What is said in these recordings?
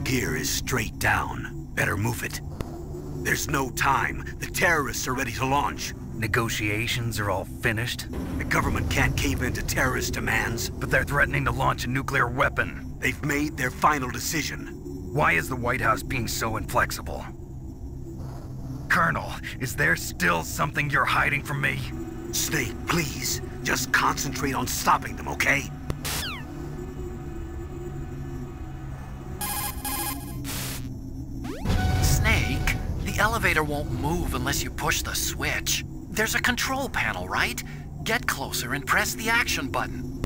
gear is straight down. Better move it. There's no time. The terrorists are ready to launch. Negotiations are all finished? The government can't cave into terrorist demands. But they're threatening to launch a nuclear weapon. They've made their final decision. Why is the White House being so inflexible? Colonel, is there still something you're hiding from me? Snake, please. Just concentrate on stopping them, okay? Snake, the elevator won't move unless you push the switch. There's a control panel, right? Get closer and press the action button.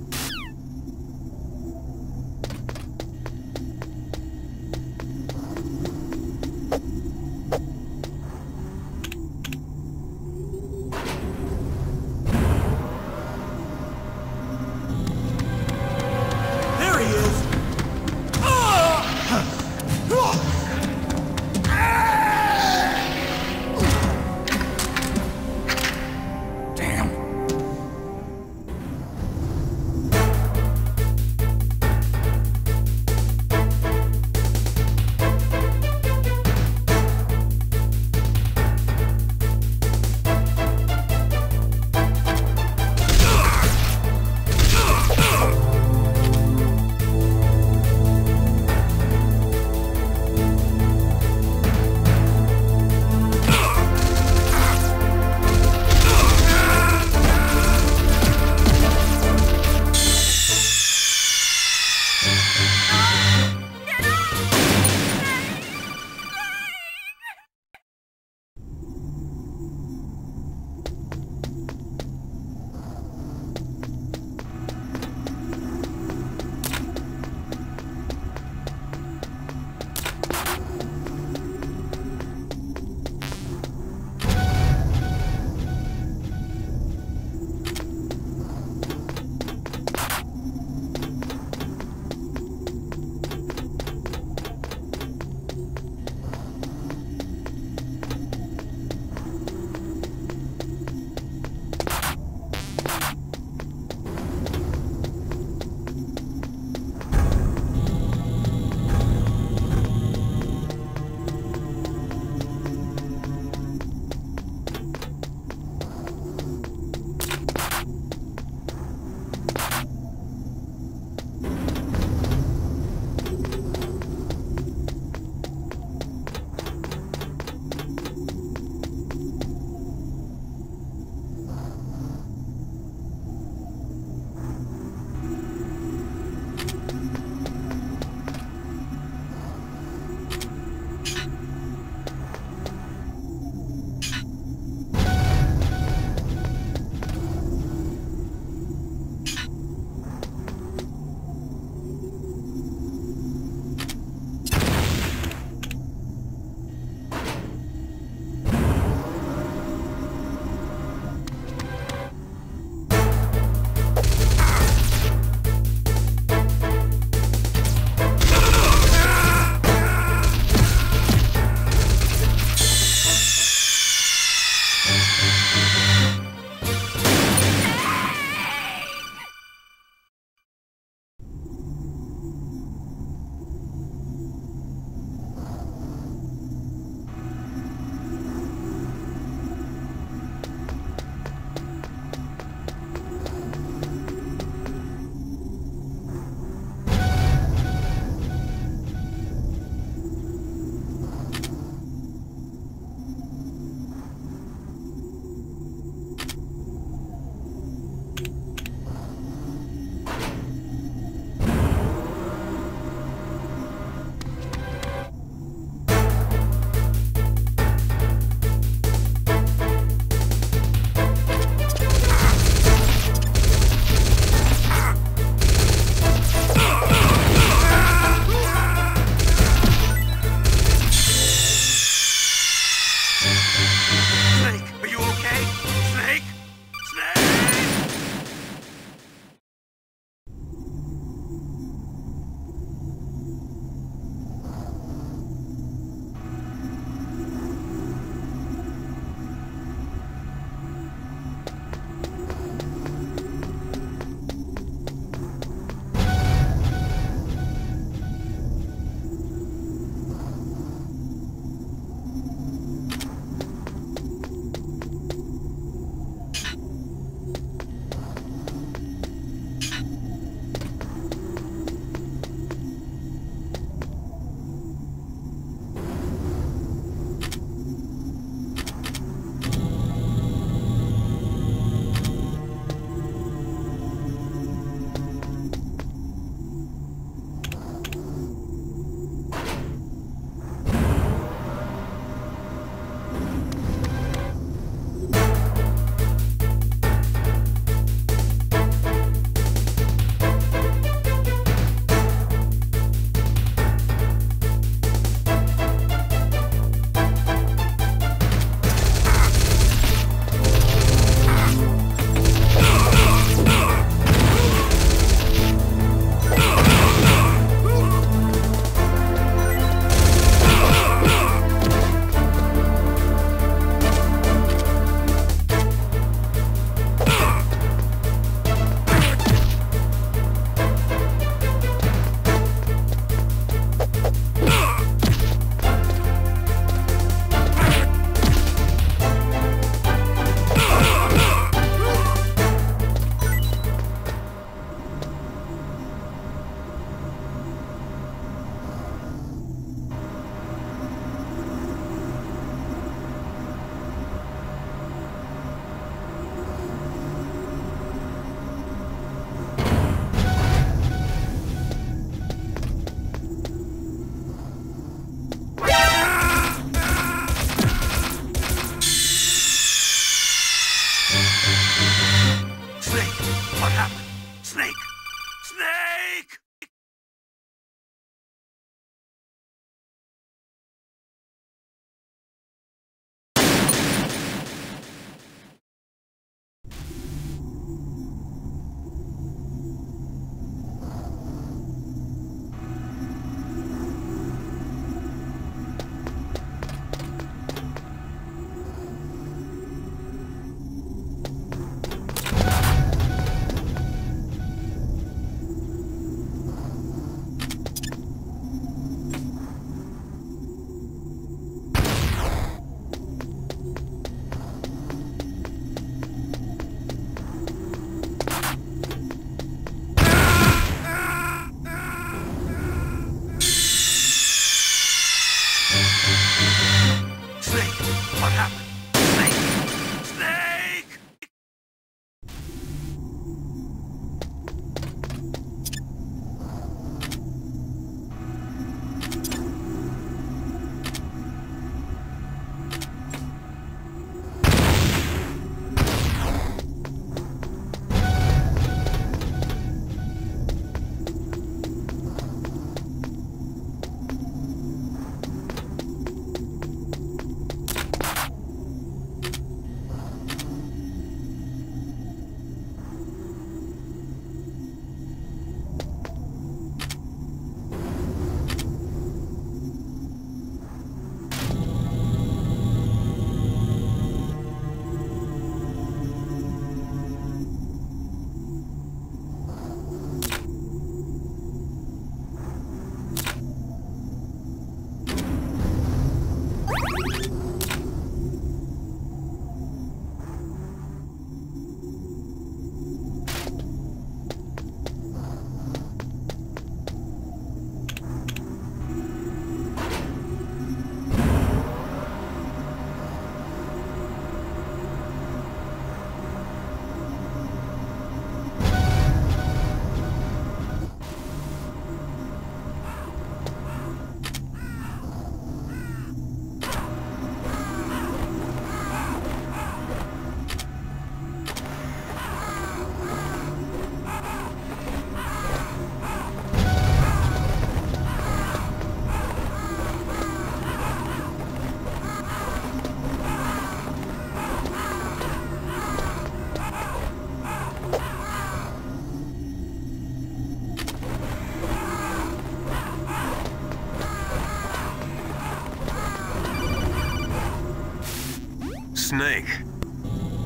Snake.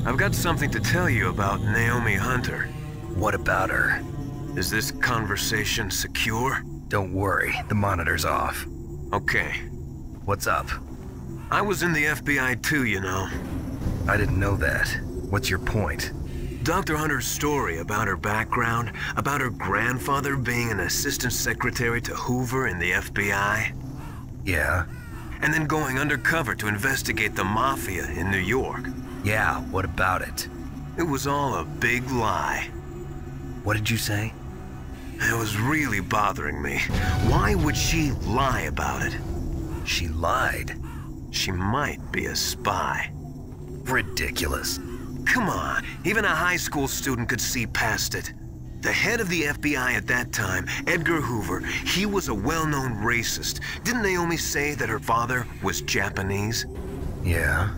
I've got something to tell you about Naomi Hunter. What about her? Is this conversation secure? Don't worry, the monitor's off. Okay. What's up? I was in the FBI too, you know. I didn't know that. What's your point? Dr. Hunter's story about her background, about her grandfather being an assistant secretary to Hoover in the FBI. Yeah? And then going undercover to investigate the Mafia in New York. Yeah, what about it? It was all a big lie. What did you say? It was really bothering me. Why would she lie about it? She lied? She might be a spy. Ridiculous. Come on, even a high school student could see past it. The head of the FBI at that time, Edgar Hoover, he was a well-known racist. Didn't Naomi say that her father was Japanese? Yeah?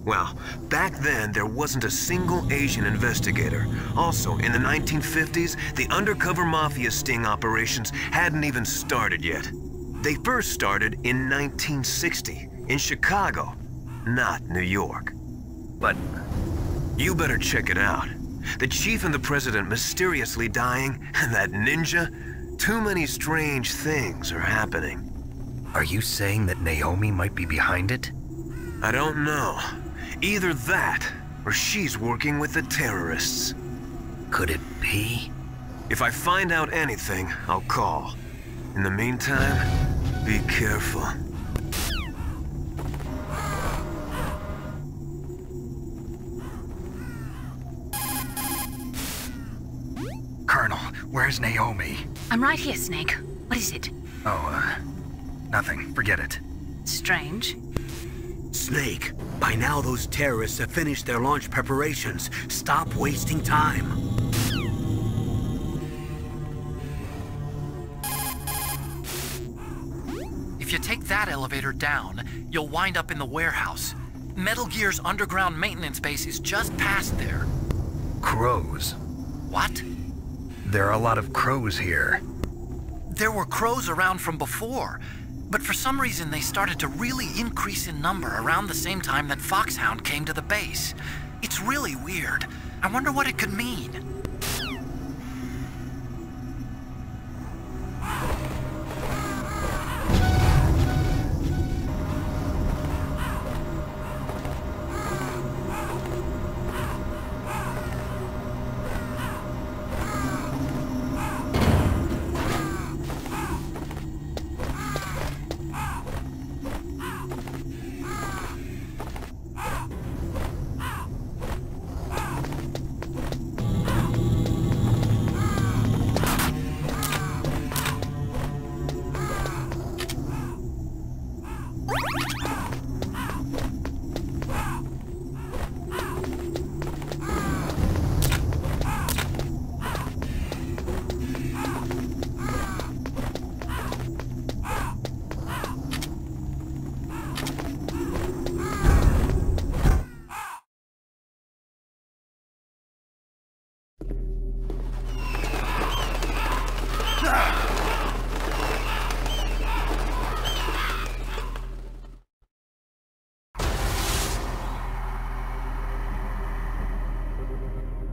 Well, back then there wasn't a single Asian investigator. Also, in the 1950s, the undercover mafia sting operations hadn't even started yet. They first started in 1960, in Chicago, not New York. But you better check it out. The chief and the president mysteriously dying, and that ninja? Too many strange things are happening. are you saying that Naomi might be behind it? I don't know. Either that, or she's working with the terrorists. Could it be? If I find out anything, I'll call. In the meantime, be careful. Colonel, where's Naomi? I'm right here, Snake. What is it? Oh, nothing. Forget it. Strange. Snake, by now those terrorists have finished their launch preparations. Stop wasting time. If you take that elevator down, you'll wind up in the warehouse. Metal Gear's underground maintenance base is just past there. Crows. What? There are a lot of crows here. There were crows around from before, but for some reason they started to really increase in number around the same time that Foxhound came to the base. It's really weird. I wonder what it could mean.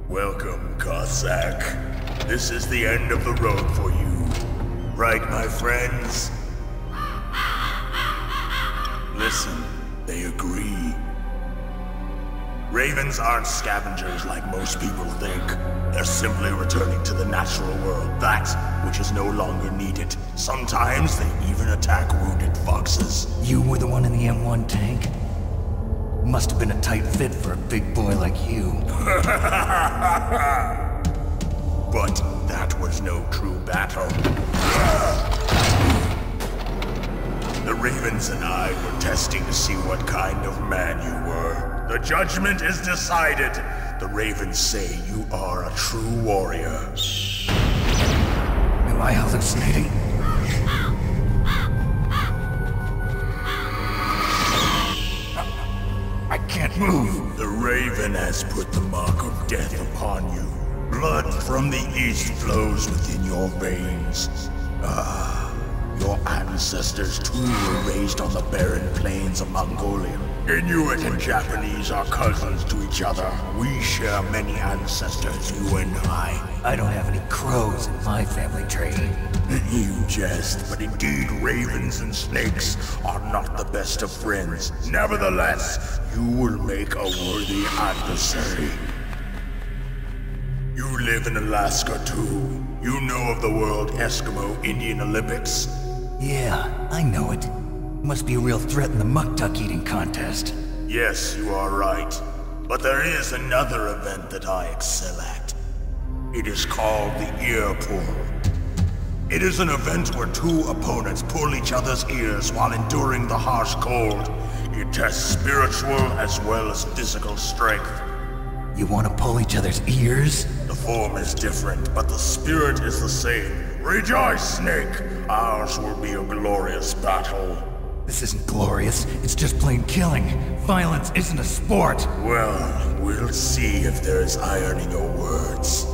Welcome, Cossack. This is the end of the road for you. Right, my friends? Listen, they agree. Ravens aren't scavengers like most people think. They're simply returning to the natural world, that which is no longer needed. Sometimes they even attack wounded foxes. You were the one in the M1 tank? Must have been a tight fit for a big boy like you. But that was no true battle. The Ravens and I were testing to see what kind of man you were. The judgment is decided. The Ravens say you are a true warrior. Am I hallucinating? I can't move. The Raven has put the mark of death upon you. Blood from the east flows within your veins. Ah, your ancestors too were raised on the barren plains of Mongolia. Inuit and Japanese are cousins to each other. We share many ancestors, you and I. I don't have any crows in my family tree. You jest, but indeed ravens and snakes are not the best of friends. Nevertheless, you will make a worthy adversary. You live in Alaska too. You know of the World Eskimo Indian Olympics? Yeah, I know it. Must be a real threat in the muck-duck eating contest. Yes, you are right. But there is another event that I excel at. It is called the ear pull. It is an event where two opponents pull each other's ears while enduring the harsh cold. It tests spiritual as well as physical strength. You want to pull each other's ears? The form is different, but the spirit is the same. Rejoice, Snake! Ours will be a glorious battle. This isn't glorious, it's just plain killing. Violence isn't a sport. Well, we'll see if there is iron in your words.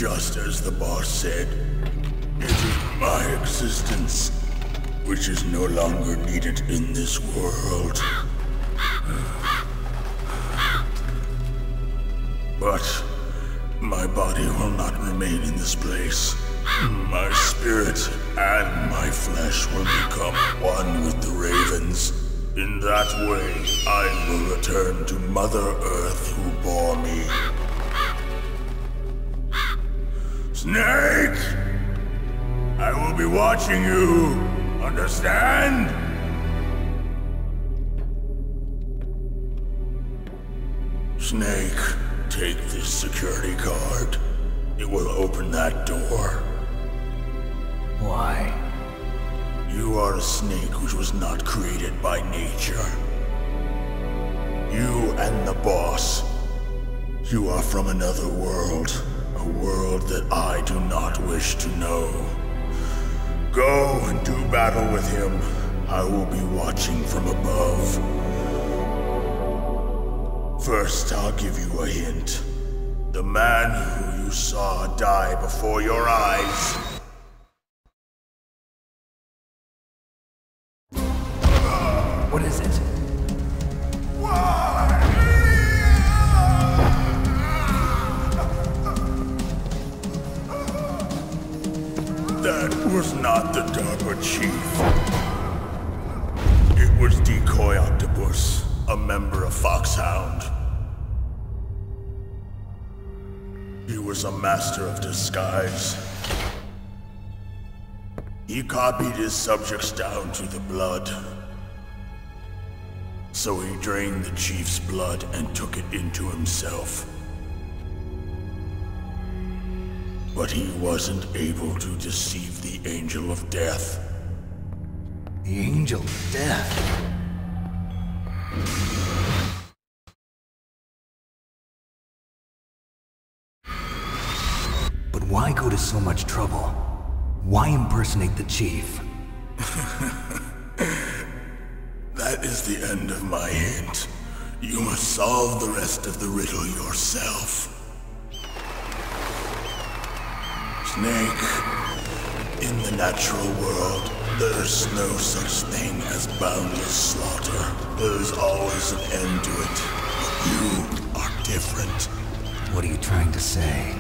Just as the boss said, it is my existence which is no longer needed in this world. But my body will not remain in this place. My spirit and my flesh will become one with the ravens. In that way, I will return to Mother Earth who bore me. Snake! I will be watching you. Understand? Snake, take this security card. It will open that door. Why? You are a snake which was not created by nature. You and the boss. You are from another world. A world that I do not wish to know. Go and do battle with him. I will be watching from above. First, I'll give you a hint. The man who you saw die before your eyes. What is it? That was not the DARPA chief. It was Decoy Octopus, a member of Foxhound. He was a master of disguise. He copied his subjects down to the blood. So he drained the chief's blood and took it into himself. But he wasn't able to deceive the Angel of Death. The Angel of Death? But why go to so much trouble? Why impersonate the chief? That is the end of my hint. You must solve the rest of the riddle yourself. Snake, in the natural world, there's no such thing as boundless slaughter. There's always an end to it. But you are different. What are you trying to say?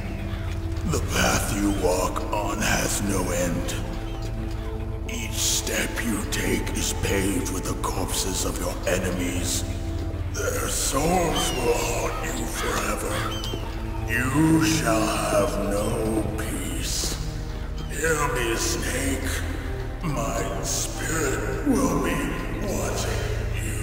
The path you walk on has no end. Each step you take is paved with the corpses of your enemies. Their souls will haunt you forever. You shall have no peace. Hear me, Snake. My spirit will be watching you.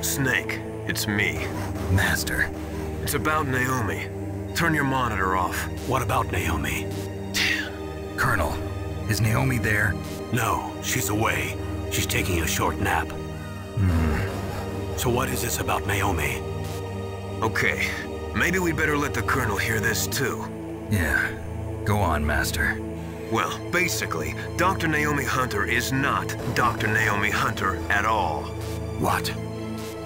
Snake, it's me. Master. It's about Naomi. Turn your monitor off. What about Naomi? Colonel, is Naomi there? No, she's away. She's taking a short nap. So what is this about Naomi? Okay, maybe we'd better let the Colonel hear this too. Yeah. Go on, Master. Well, basically, Dr. Naomi Hunter is not Dr. Naomi Hunter at all. What?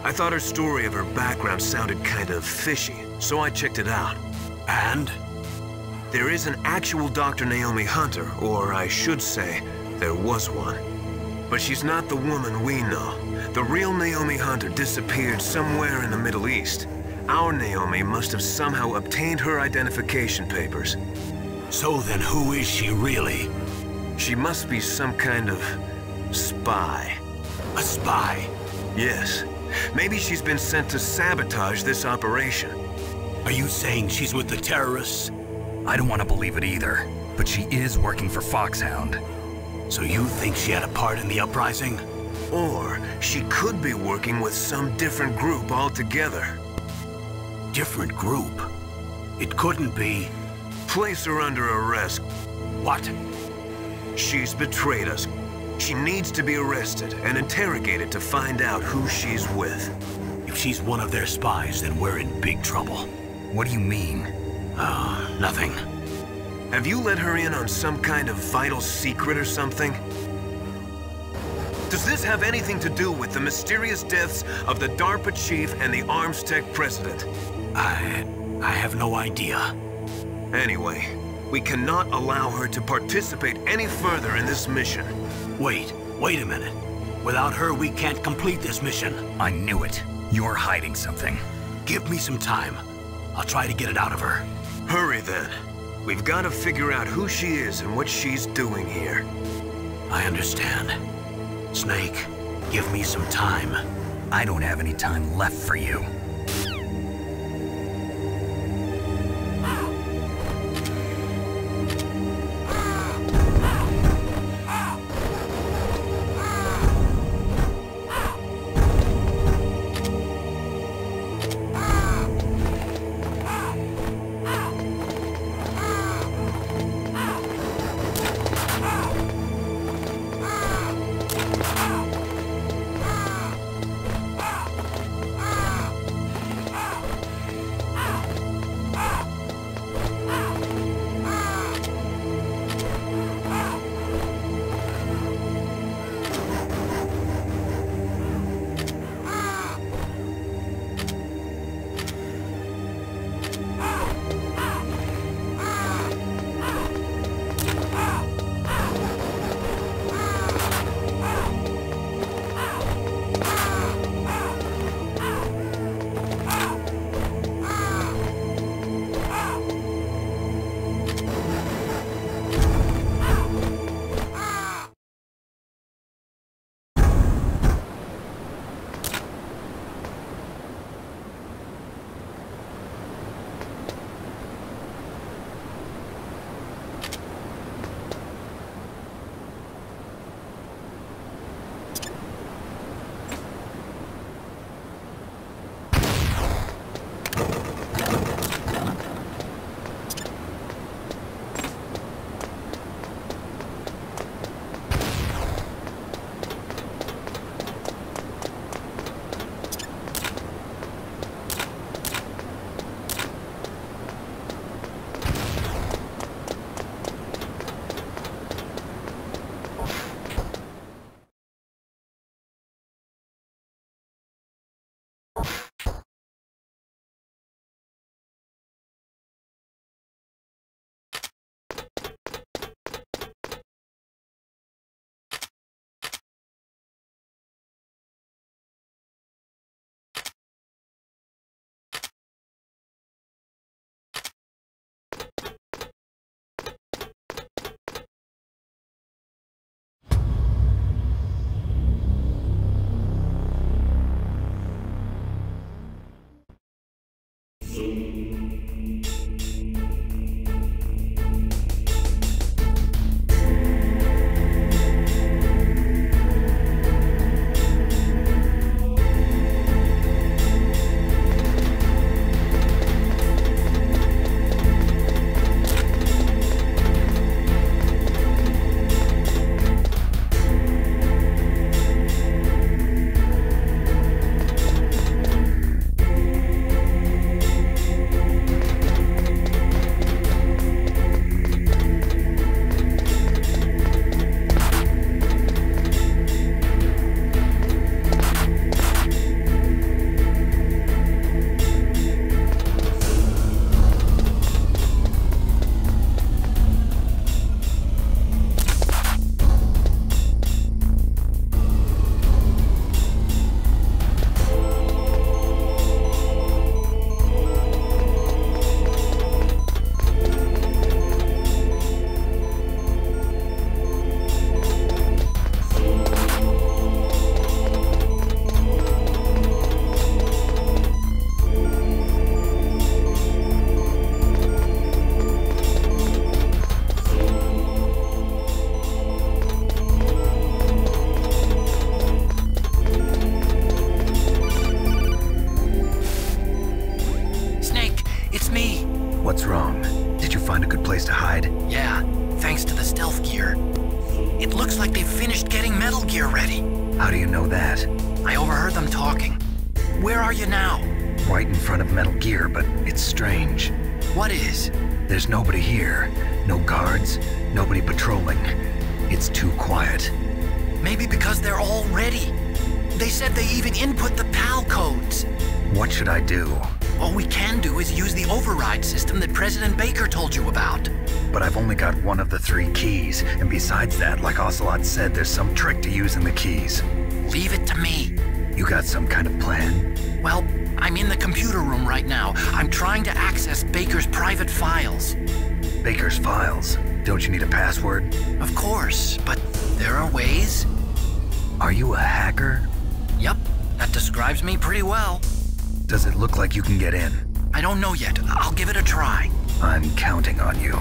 I thought her story of her background sounded kind of fishy, so I checked it out. And? There is an actual Dr. Naomi Hunter, or I should say, there was one. But she's not the woman we know. The real Naomi Hunter disappeared somewhere in the Middle East. Our Naomi must have somehow obtained her identification papers. So then who is she really? She must be some kind of spy. A spy? Yes. Maybe she's been sent to sabotage this operation. Are you saying she's with the terrorists? I don't want to believe it either, but she is working for Foxhound. So you think she had a part in the uprising? Or she could be working with some different group altogether. Different group? It couldn't be. Place her under arrest. What? She's betrayed us. She needs to be arrested and interrogated to find out who she's with. If she's one of their spies, then we're in big trouble. What do you mean? Nothing. Have you let her in on some kind of vital secret or something? Does this have anything to do with the mysterious deaths of the DARPA chief and the Arms Tech president? I have no idea. Anyway, we cannot allow her to participate any further in this mission. Wait a minute. Without her, we can't complete this mission. I knew it. You're hiding something. Give me some time. I'll try to get it out of her. Hurry then. We've got to figure out who she is and what she's doing here. I understand. Snake, give me some time. I don't have any time left for you. are you now? Right in front of Metal Gear, but it's strange. What is? There's nobody here. No guards, nobody patrolling. It's too quiet. Maybe because they're all ready. They said they even input the PAL codes. What should I do? All we can do is use the override system that President Baker told you about. But I've only got one of the 3 keys, and besides that, like Ocelot said, there's some trick to using the keys. Leave it to me. You got some kind of plan? Well, I'm in the computer room right now. I'm trying to access Baker's private files. Baker's files? Don't you need a password? Of course, but there are ways. Are you a hacker? Yup, that describes me pretty well. Does it look like you can get in? I don't know yet. I'll give it a try. I'm counting on you.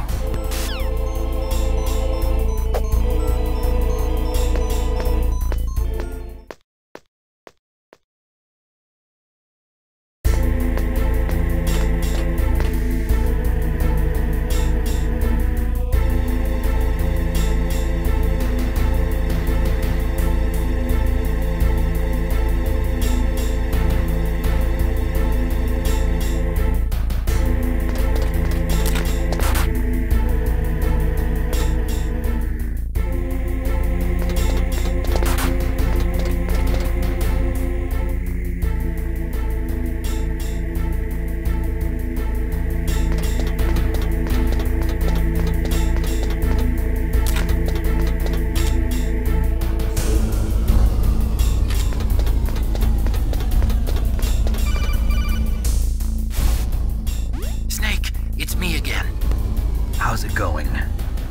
How's it going?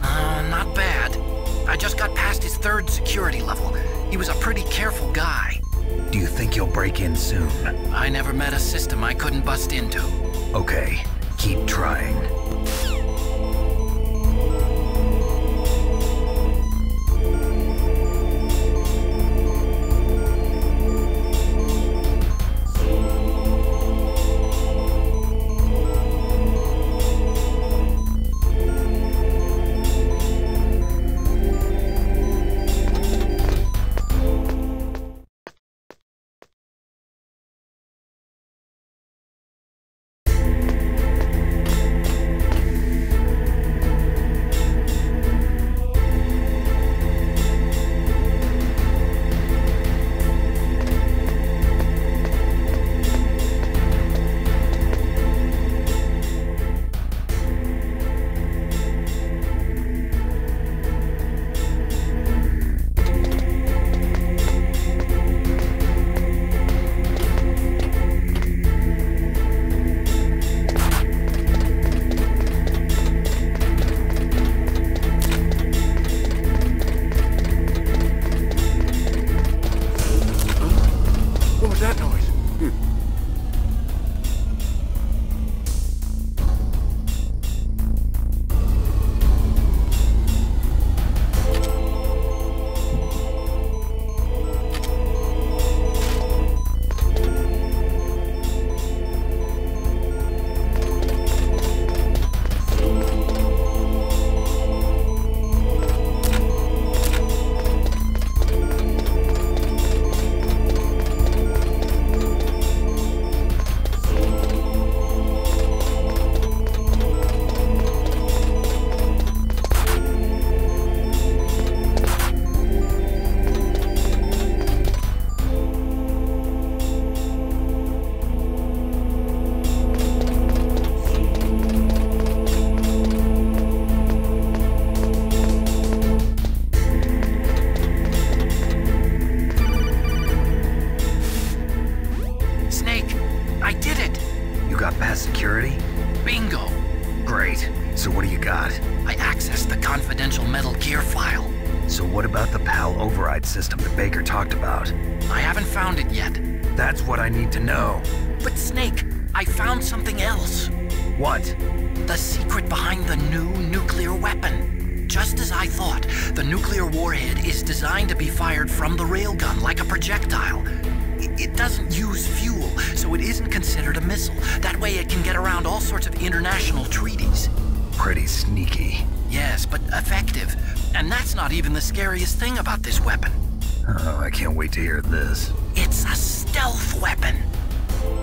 Not bad. I just got past his 3rd security level. He was a pretty careful guy. Do you think you'll break in soon? I never met a system I couldn't bust into. Okay, keep trying. Security? Bingo! Great. So what do you got? I accessed the confidential Metal Gear file. So what about the PAL override system that Baker talked about? I haven't found it yet. That's what I need to know. But Snake, I found something else. What? The secret behind the new nuclear weapon. Just as I thought, the nuclear warhead is designed to be fired from the railgun like a projectile. It doesn't use fuel, so it isn't considered a missile. That way it can get around all sorts of international treaties. Pretty sneaky. Yes, but effective. And that's not even the scariest thing about this weapon. Oh, I can't wait to hear this. It's a stealth weapon.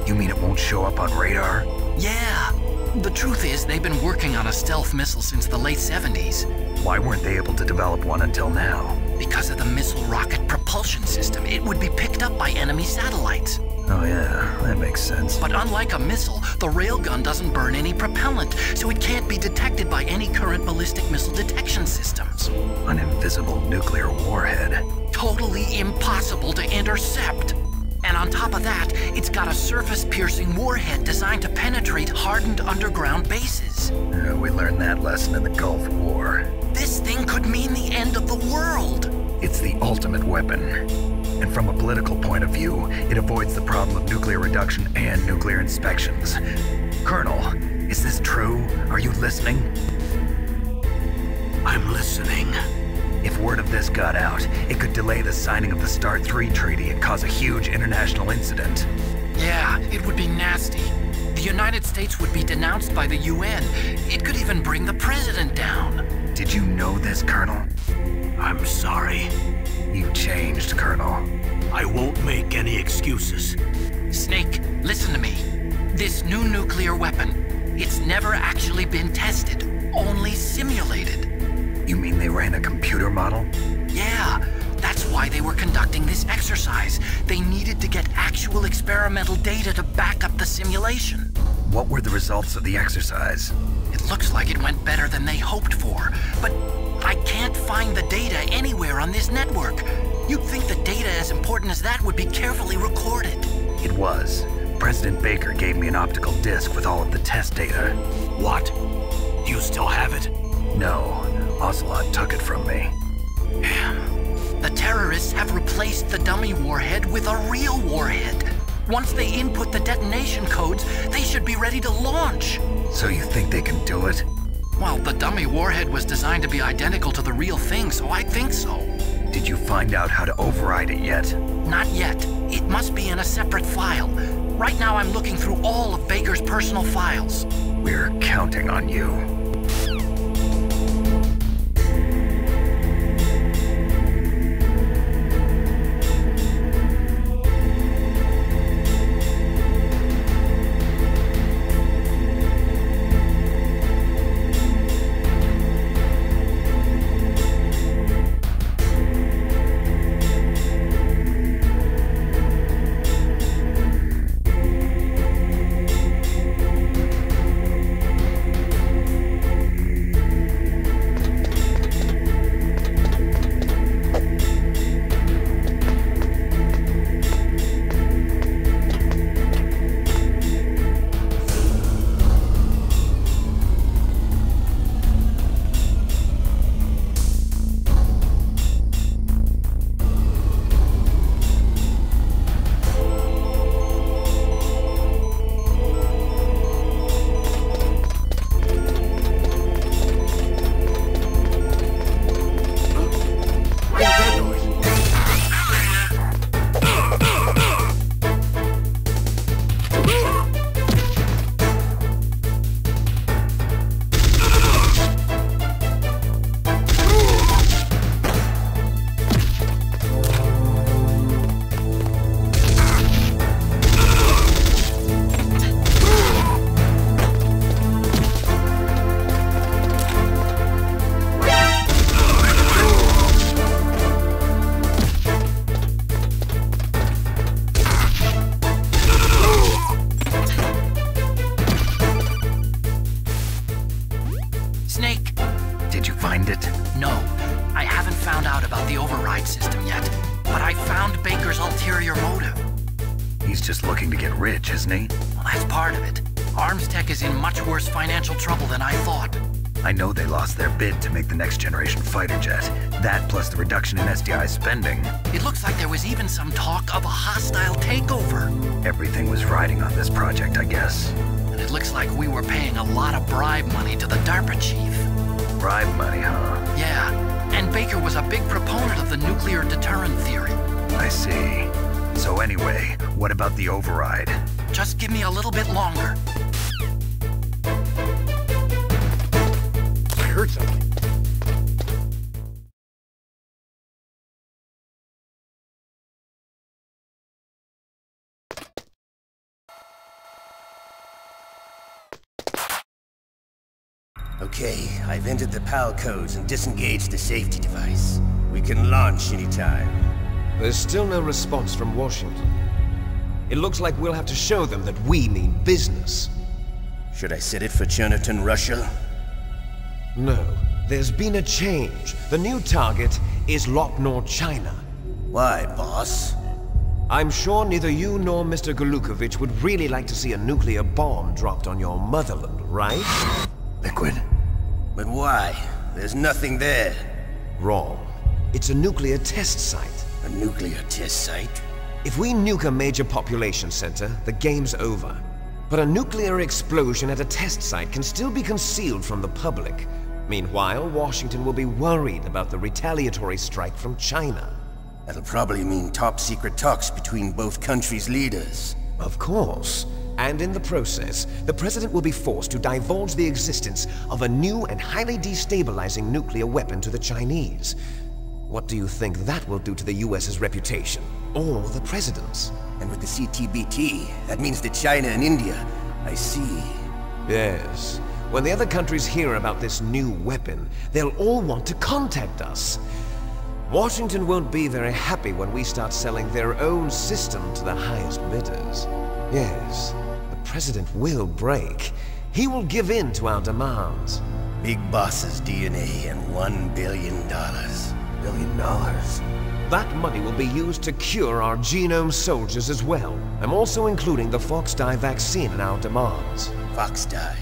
You mean it won't show up on radar? Yeah. The truth is, they've been working on a stealth missile since the late 70s. Why weren't they able to develop one until now? Because of the missile rocket propulsion system, it would be picked up by enemy satellites. Oh yeah, that makes sense. But unlike a missile, the railgun doesn't burn any propellant, so it can't be detected by any current ballistic missile detection systems. An invisible nuclear warhead. Totally impossible to intercept. And on top of that, it's got a surface-piercing warhead designed to penetrate hardened underground bases. We learned that lesson in the Gulf War. This thing could mean the end of the world. It's the ultimate weapon. And from a political point of view, it avoids the problem of nuclear reduction and nuclear inspections. Colonel, is this true? Are you listening? I'm listening. If word of this got out, it could delay the signing of the START 3 treaty and cause a huge international incident. Yeah, it would be nasty. The United States would be denounced by the UN. It could even bring the president down. Did you know this, Colonel? I'm sorry. You changed, Colonel. I won't make any excuses. Snake, listen to me. This new nuclear weapon, it's never actually been tested, only simulated. You mean they ran a computer model? Yeah, that's why they were conducting this exercise. They needed to get actual experimental data to back up the simulation. What were the results of the exercise? It looks like it went better than they hoped for, but I can't find the data anywhere on this network. You'd think the data as important as that would be carefully recorded. It was. President Baker gave me an optical disc with all of the test data. What? Do you still have it? No. Ocelot took it from me. Damn. The terrorists have replaced the dummy warhead with a real warhead. Once they input the detonation codes, they should be ready to launch. So you think they can do it? Well, the dummy warhead was designed to be identical to the real thing, so I think so. Did you find out how to override it yet? Not yet. It must be in a separate file. Right now I'm looking through all of Baker's personal files. We're counting on you. Isn't he? Well, that's part of it. Arms Tech is in much worse financial trouble than I thought. I know they lost their bid to make the next generation fighter jet. That plus the reduction in SDI spending. It looks like there was even some talk of a hostile takeover. Everything was riding on this project, I guess. And it looks like we were paying a lot of bribe money to the DARPA chief. Bribe money, huh? Yeah. And Baker was a big proponent of the nuclear deterrent theory. I see. So anyway, what about the override? Just give me a little bit longer. I heard something. Okay, I've entered the PAL codes and disengaged the safety device. We can launch anytime. There's still no response from Washington. It looks like we'll have to show them that we mean business. Should I set it for Chernobyl, Russia? No, there's been a change. The new target is Lopnor, China. Why, boss? I'm sure neither you nor Mr. Golukovich would really like to see a nuclear bomb dropped on your motherland, right? Liquid. But why? There's nothing there. Wrong. It's a nuclear test site. A nuclear test site? If we nuke a major population center, the game's over. But a nuclear explosion at a test site can still be concealed from the public. Meanwhile, Washington will be worried about the retaliatory strike from China. That'll probably mean top-secret talks between both countries' leaders. Of course. And in the process, the President will be forced to divulge the existence of a new and highly destabilizing nuclear weapon to the Chinese. What do you think that will do to the US's reputation? Or the President's? And with the CTBT, that means that China and India. I see. Yes. When the other countries hear about this new weapon, they'll all want to contact us. Washington won't be very happy when we start selling their own system to the highest bidders. Yes, the President will break. He will give in to our demands. Big Boss's DNA and $1 billion. $1 billion? That money will be used to cure our genome soldiers as well. I'm also including the Fox-Die vaccine in our demands. Fox-Die?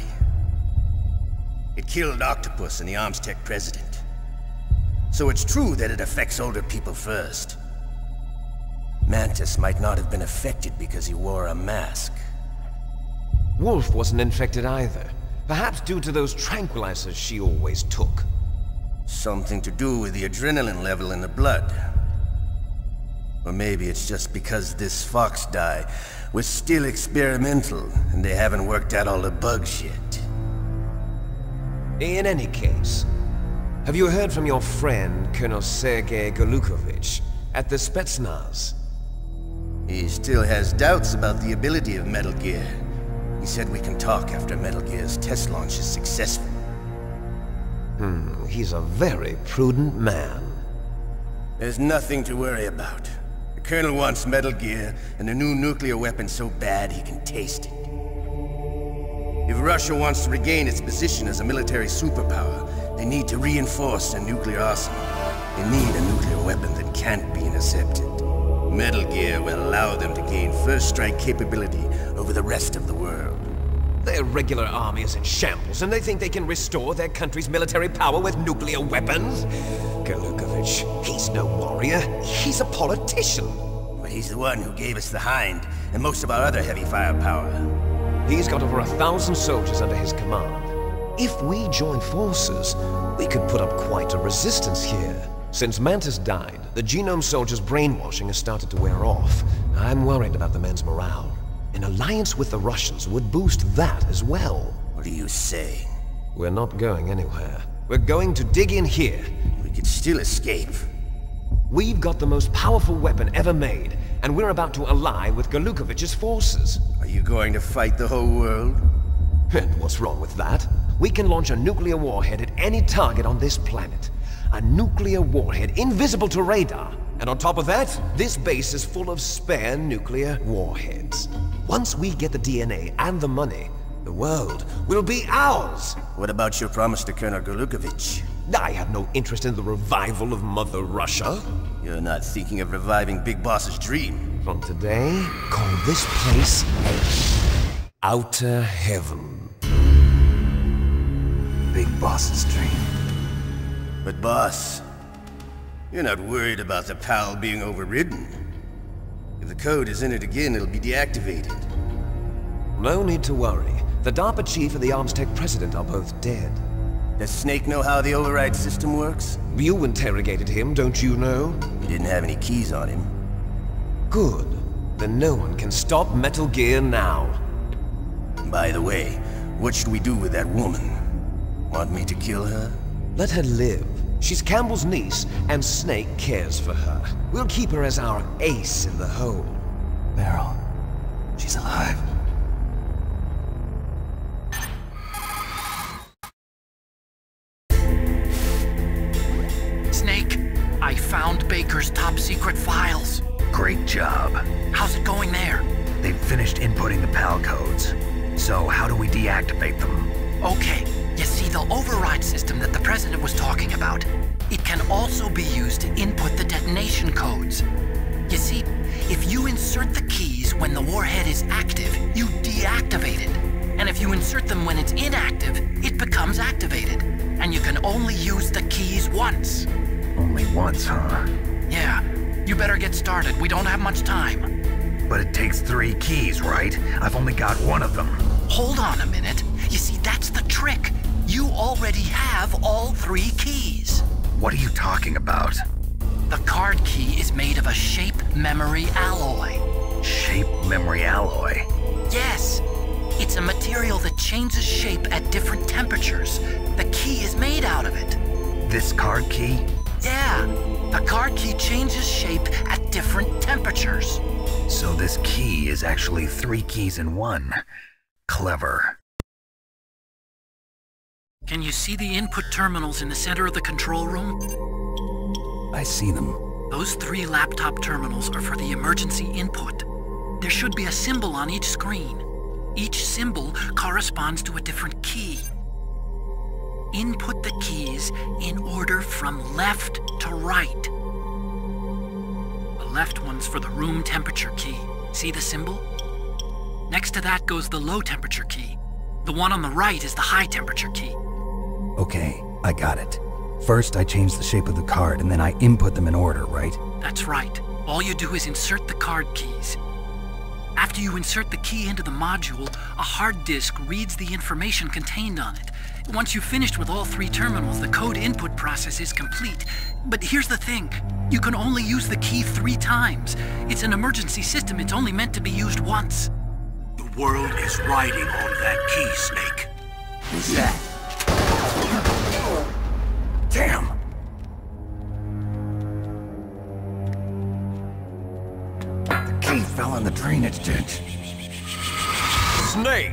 It killed Octopus and the Armstech president. So it's true that it affects older people first. Mantis might not have been affected because he wore a mask. Wolf wasn't infected either. Perhaps due to those tranquilizers she always took. Something to do with the adrenaline level in the blood. Or maybe it's just because this Fox-Die was still experimental and they haven't worked out all the bugs yet. In any case, have you heard from your friend, Colonel Sergei Golukovich, at the Spetsnaz? He still has doubts about the ability of Metal Gear. He said we can talk after Metal Gear's test launch is successful. He's a very prudent man. There's nothing to worry about. The Colonel wants Metal Gear and a new nuclear weapon so bad he can taste it. If Russia wants to regain its position as a military superpower, they need to reinforce their nuclear arsenal. They need a nuclear weapon that can't be intercepted. Metal Gear will allow them to gain first strike capability over the rest of the world. Their regular army is in shambles, and they think they can restore their country's military power with nuclear weapons? Golukovich, he's no warrior. He's a politician. But he's the one who gave us the Hind and most of our other heavy firepower. He's got over 1,000 soldiers under his command. If we join forces, we could put up quite a resistance here. Since Mantis died, the genome soldiers' brainwashing has started to wear off. I'm worried about the men's morale. An alliance with the Russians would boost that as well. What are you saying? We're not going anywhere. We're going to dig in here. We could still escape. We've got the most powerful weapon ever made, and we're about to ally with Golukovich's forces. Are you going to fight the whole world? And what's wrong with that? We can launch a nuclear warhead at any target on this planet. A nuclear warhead invisible to radar. And on top of that, this base is full of spare nuclear warheads. Once we get the DNA and the money, the world will be ours! What about your promise to Colonel Golukovich? I have no interest in the revival of Mother Russia. You're not thinking of reviving Big Boss's dream. From today, call this place Outer Heaven. Big Boss's dream. But boss, you're not worried about the PAL being overridden. If the code is entered again, it'll be deactivated. No need to worry. The DARPA chief and the Armstech president are both dead. Does Snake know how the override system works? You interrogated him, don't you know? He didn't have any keys on him. Good. Then no one can stop Metal Gear now. By the way, what should we do with that woman? Want me to kill her? Let her live. She's Campbell's niece, and Snake cares for her. We'll keep her as our ace in the hole. Meryl, she's alive. inputting the PAL codes. So how do we deactivate them? Okay, you see the override system that the President was talking about? It can also be used to input the detonation codes. You see, if you insert the keys when the warhead is active, you deactivate it. And if you insert them when it's inactive, it becomes activated. And you can only use the keys once. Only once, huh? Yeah, you better get started. We don't have much time. But it takes 3 keys, right? I've only got 1 of them. Hold on a minute. You see, that's the trick. You already have all 3 keys. What are you talking about? The card key is made of a shape memory alloy. Shape memory alloy? Yes. It's a material that changes shape at different temperatures. The key is made out of it. This card key? Yeah. The card key changes shape at different temperatures. So this key is actually 3 keys in 1. Clever. Can you see the input terminals in the center of the control room? I see them. Those 3 laptop terminals are for the emergency input. There should be a symbol on each screen. Each symbol corresponds to a different key. Input the keys in order from left to right. The left one's for the room temperature key. See the symbol? Next to that goes the low temperature key. The one on the right is the high temperature key. Okay, I got it. First, I change the shape of the card, and then I input them in order, right? That's right. All you do is insert the card keys. After you insert the key into the module, a hard disk reads the information contained on it. Once you've finished with all 3 terminals, the code input process is complete. But here's the thing. You can only use the key 3 times. It's an emergency system. It's only meant to be used once. The world is riding on that key, Snake. Who's that? Damn! The key fell in the drainage ditch. Snake!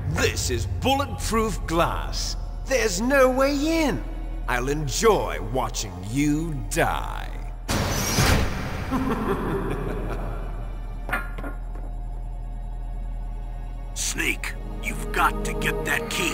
This is bulletproof glass. There's no way in. I'll enjoy watching you die. Snake, you've got to get that key.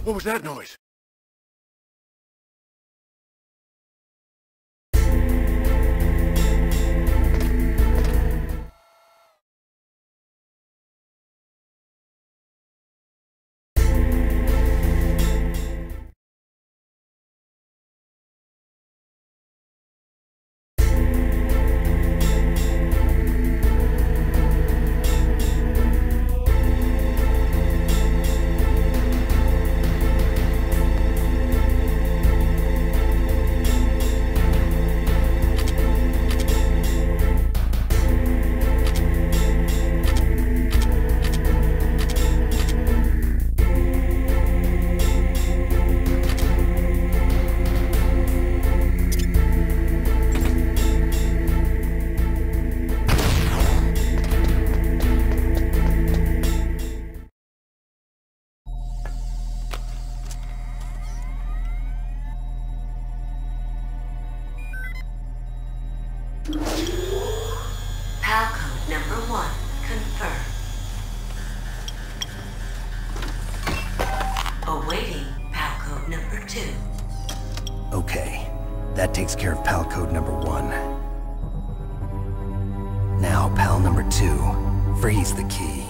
What was that noise? PAL code number 1 confirmed. Awaiting PAL code number 2. Okay, that takes care of PAL code number 1. Now, PAL number 2. Freeze the key.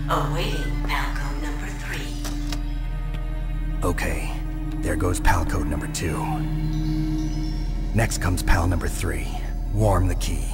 Awaiting pal code number 3. Okay, there goes pal code number 2. Next comes pal number 3. Warm the key.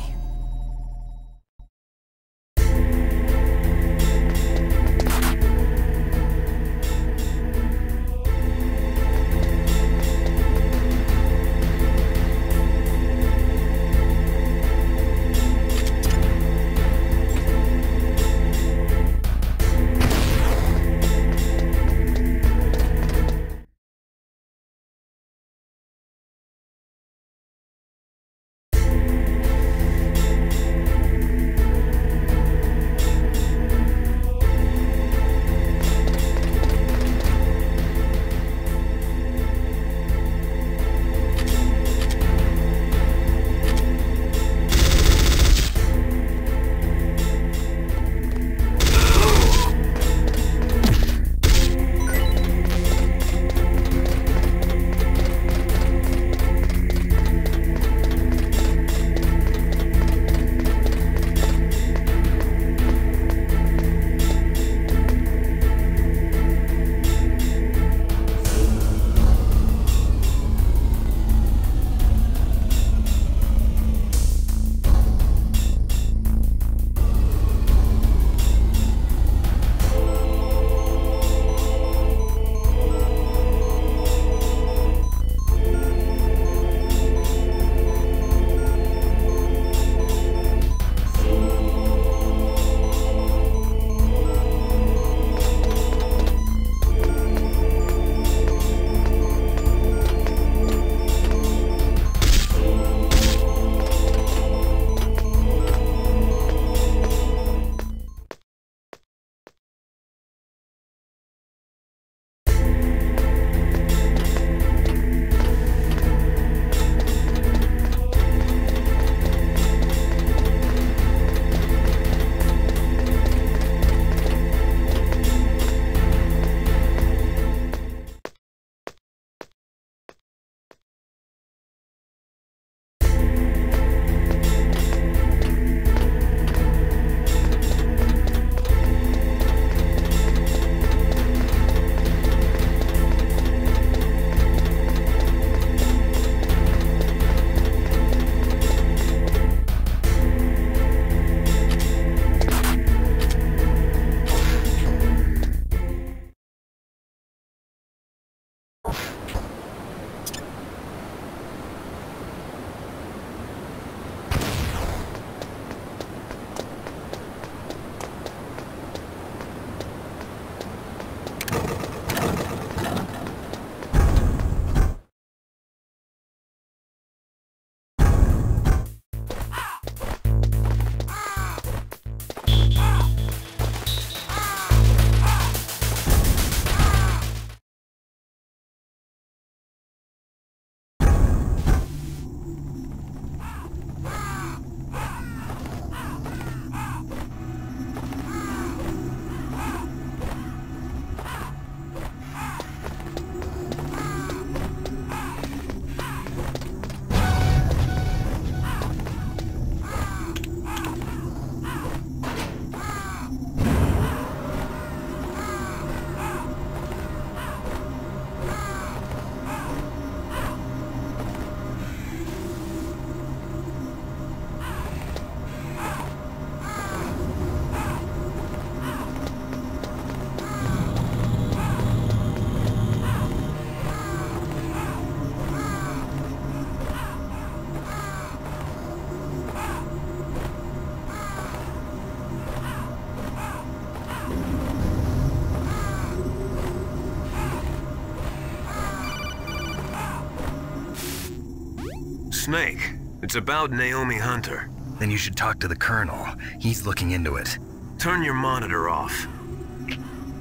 Snake, it's about Naomi Hunter. Then you should talk to the Colonel. He's looking into it. Turn your monitor off.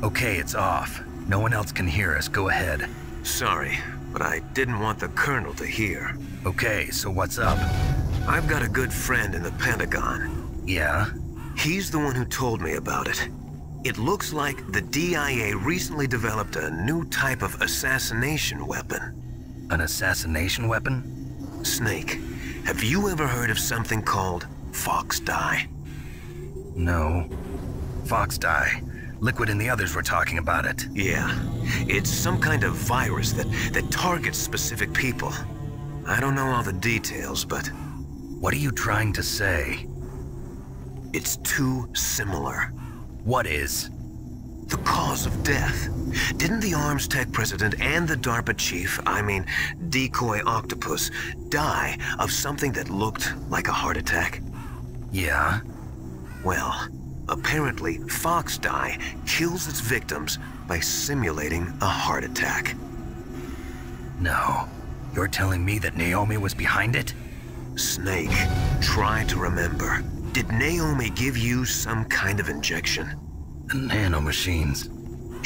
Okay, it's off. No one else can hear us. Go ahead. Sorry, but I didn't want the Colonel to hear. Okay, so what's up? I've got a good friend in the Pentagon. Yeah? He's the one who told me about it. It looks like the DIA recently developed a new type of assassination weapon. An assassination weapon? Snake, have you ever heard of something called Fox Dye? No. Fox Dye. Liquid and the others were talking about it. Yeah. It's some kind of virus that targets specific people. I don't know all the details, but... What are you trying to say? It's too similar. What is? The cause of death. Didn't the Arms Tech president and the DARPA chief, Decoy Octopus, die of something that looked like a heart attack? Yeah? Well, apparently Fox Dye kills its victims by simulating a heart attack. No. You're telling me that Naomi was behind it? Snake, try to remember. Did Naomi give you some kind of injection? The nanomachines.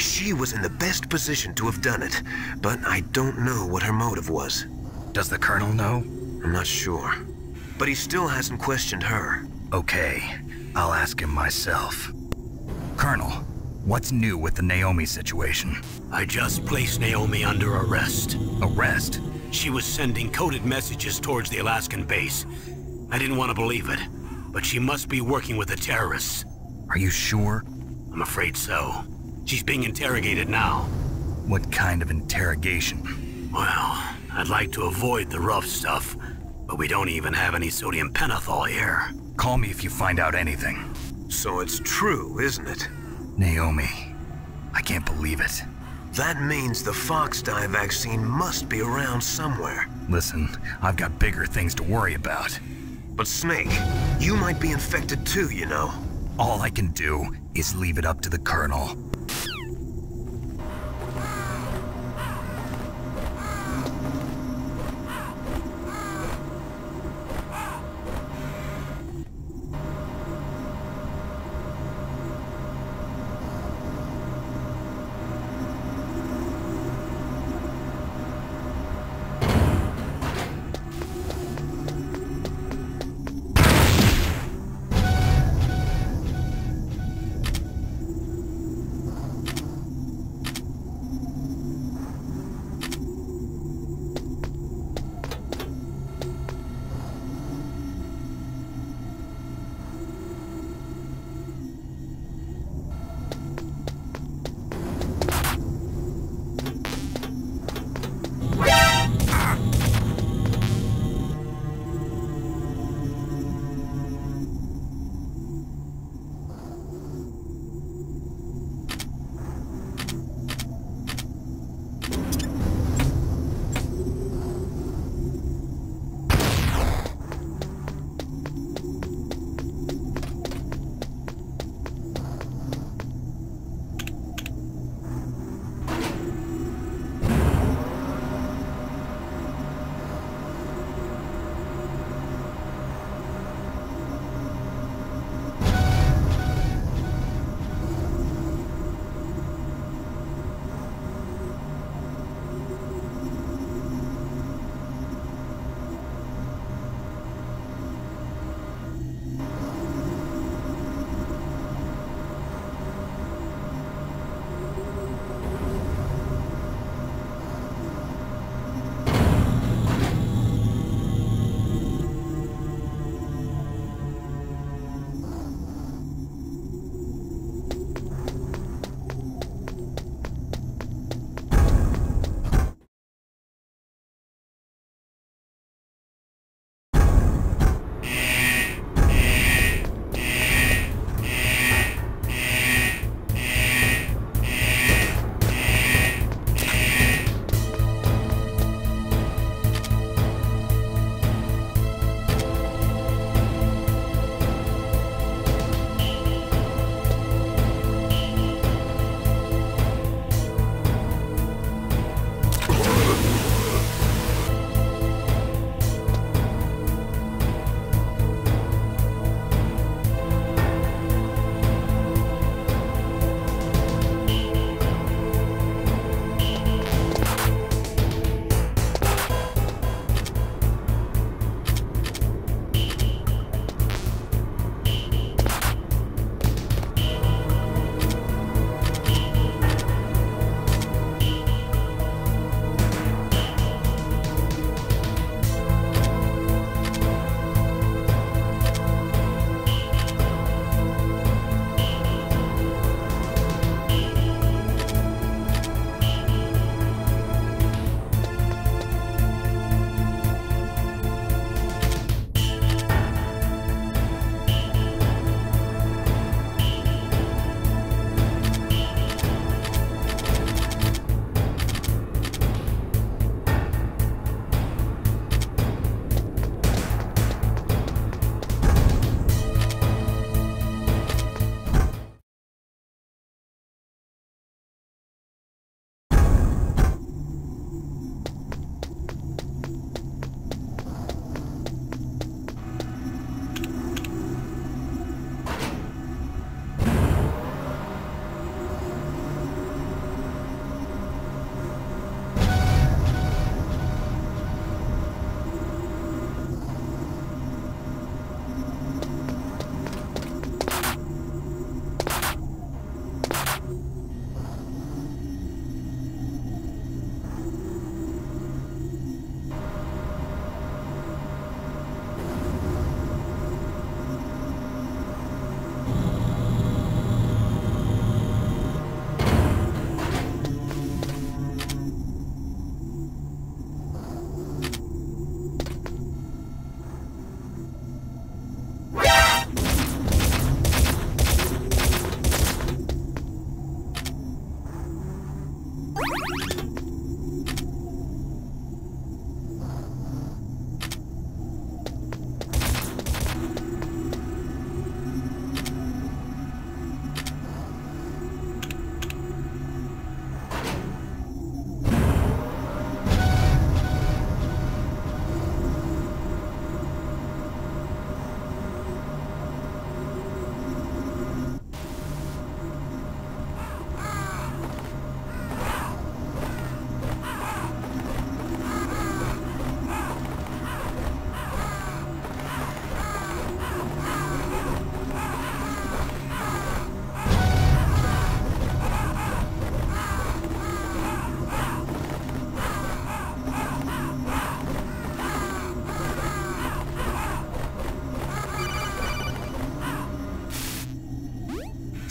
She was in the best position to have done it, but I don't know what her motive was. Does the Colonel know? I'm not sure. But he still hasn't questioned her. Okay, I'll ask him myself. Colonel, what's new with the Naomi situation? I just placed Naomi under arrest. Arrest? She was sending coded messages towards the Alaskan base. I didn't want to believe it, but she must be working with the terrorists. Are you sure? I'm afraid so. She's being interrogated now. What kind of interrogation? Well, I'd like to avoid the rough stuff, but we don't even have any sodium pentothal here. Call me if you find out anything. So it's true, isn't it? Naomi, I can't believe it. That means the Fox Dye vaccine must be around somewhere. Listen, I've got bigger things to worry about. But Snake, you might be infected too, you know. All I can do is leave it up to the Colonel.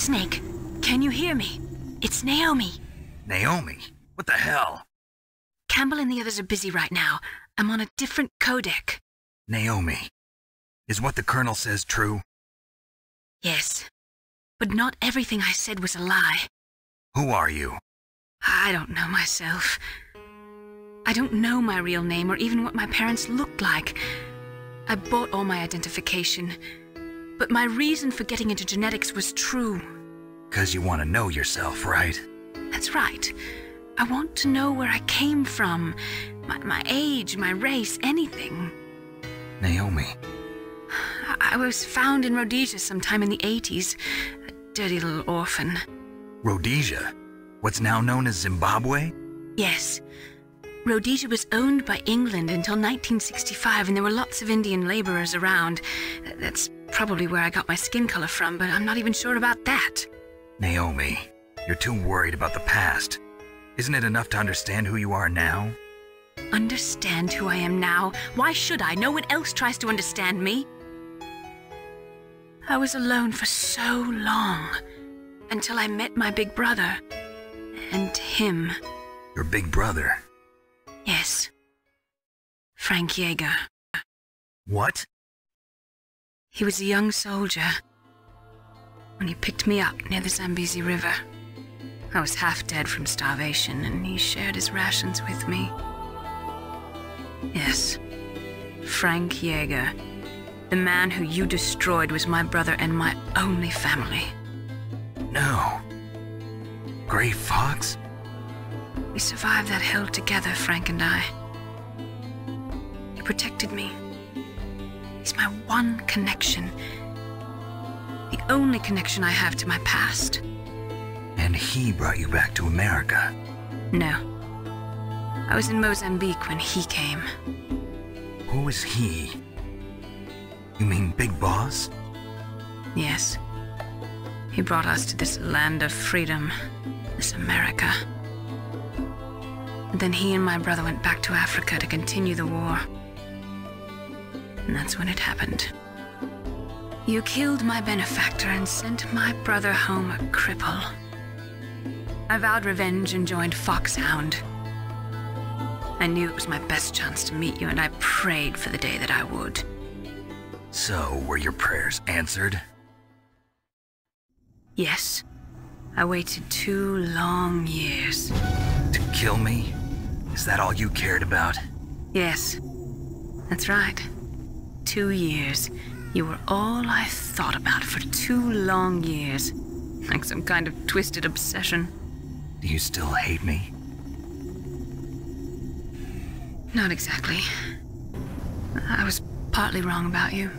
Snake, can you hear me? It's Naomi. Naomi? What the hell? Campbell and the others are busy right now. I'm on a different codec. Naomi, is what the Colonel says true? Yes, but not everything I said was a lie. Who are you? I don't know myself. I don't know my real name or even what my parents looked like. I bought all my identification, but my reason for getting into genetics was true. 'Cause you want to know yourself, right? That's right. I want to know where I came from, my age, my race, anything. Naomi. I was found in Rhodesia sometime in the 80s, a dirty little orphan. Rhodesia? What's now known as Zimbabwe? Yes. Rhodesia was owned by England until 1965, and there were lots of Indian laborers around. That's probably where I got my skin color from, but I'm not even sure about that. Naomi, you're too worried about the past. Isn't it enough to understand who you are now? Understand who I am now? Why should I? No one else tries to understand me. I was alone for so long, until I met my big brother. And him. Your big brother? Yes. Frank Yeager. What? He was a young soldier when he picked me up near the Zambezi River. I was half dead from starvation, and he shared his rations with me. Yes, Frank Yeager. The man who you destroyed was my brother and my only family. No. Gray Fox? We survived that hell together, Frank and I. He protected me. He's my one connection. The only connection I have to my past. And he brought you back to America? No. I was in Mozambique when he came. Who is he? You mean Big Boss? Yes. He brought us to this land of freedom, this America. And then he and my brother went back to Africa to continue the war. And that's when it happened. You killed my benefactor and sent my brother home a cripple. I vowed revenge and joined Foxhound. I knew it was my best chance to meet you, and I prayed for the day that I would. So, were your prayers answered? Yes. I waited 2 long years. To kill me? Is that all you cared about? Yes. That's right. 2 years. You were all I thought about for 2 long years. Like some kind of twisted obsession. Do you still hate me? Not exactly. I was partly wrong about you.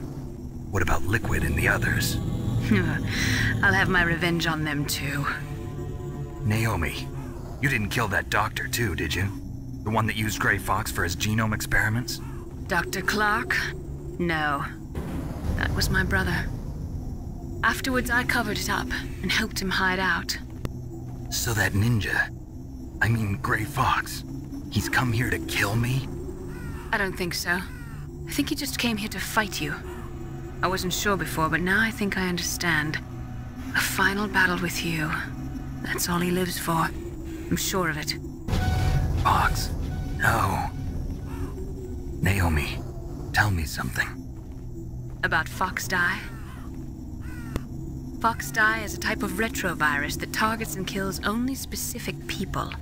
What about Liquid and the others? I'll have my revenge on them too. Naomi, you didn't kill that doctor too, did you? The one that used Gray Fox for his genome experiments? Dr. Clark? No. That was my brother. Afterwards, I covered it up and helped him hide out. So that ninja, I mean Gray Fox, he's come here to kill me? I don't think so. I think he just came here to fight you. I wasn't sure before, but now I think I understand. A final battle with you. That's all he lives for. I'm sure of it. Fox, no. Naomi, tell me something. About Fox Die? Fox Die is a type of retrovirus that targets and kills only specific people.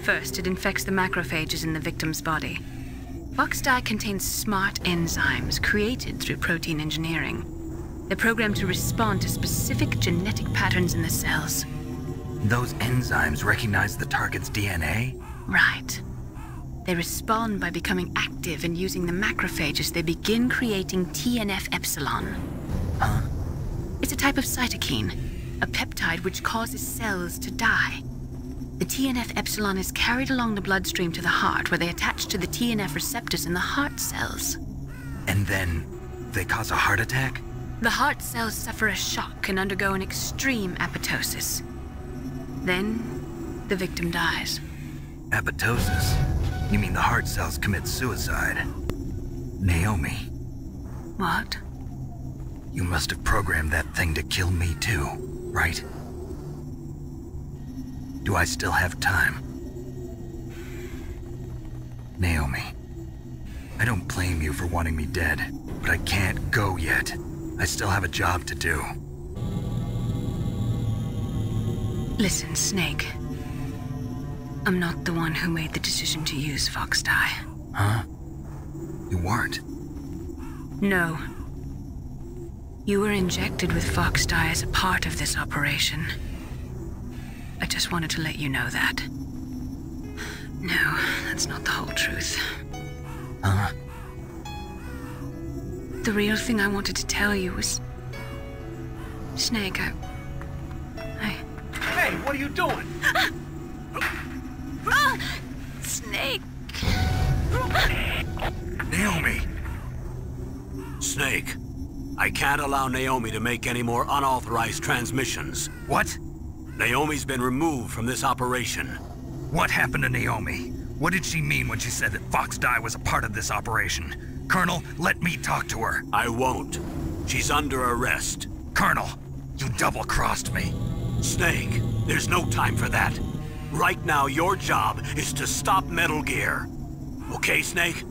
First, it infects the macrophages in the victim's body. Fox Die contains smart enzymes created through protein engineering. They're programmed to respond to specific genetic patterns in the cells. Those enzymes recognize the target's DNA? Right. They respond by becoming active and using the macrophages. They begin creating TNF-epsilon. Huh? It's a type of cytokine, a peptide which causes cells to die. The TNF-epsilon is carried along the bloodstream to the heart, where they attach to the TNF receptors in the heart cells. And then they cause a heart attack? The heart cells suffer a shock and undergo an extreme apoptosis. Then, the victim dies. Apoptosis? You mean the heart cells commit suicide? Naomi. What? You must have programmed that thing to kill me too. right? Do I still have time? Naomi, I don't blame you for wanting me dead, but I can't go yet. I still have a job to do. Listen, Snake. I'm not the one who made the decision to use Fox Dye. Huh? You weren't? No. You were injected with Fox Dye as a part of this operation. I just wanted to let you know that. No, that's not the whole truth. Huh? The real thing I wanted to tell you was... Snake, I... Hey, what are you doing? Snake! Naomi! Snake, I can't allow Naomi to make any more unauthorized transmissions. What? Naomi's been removed from this operation. What happened to Naomi? What did she mean when she said that Fox Dye was a part of this operation? Colonel, let me talk to her. I won't. She's under arrest. Colonel, you double-crossed me. Snake, there's no time for that. Right now, your job is to stop Metal Gear. Okay, Snake?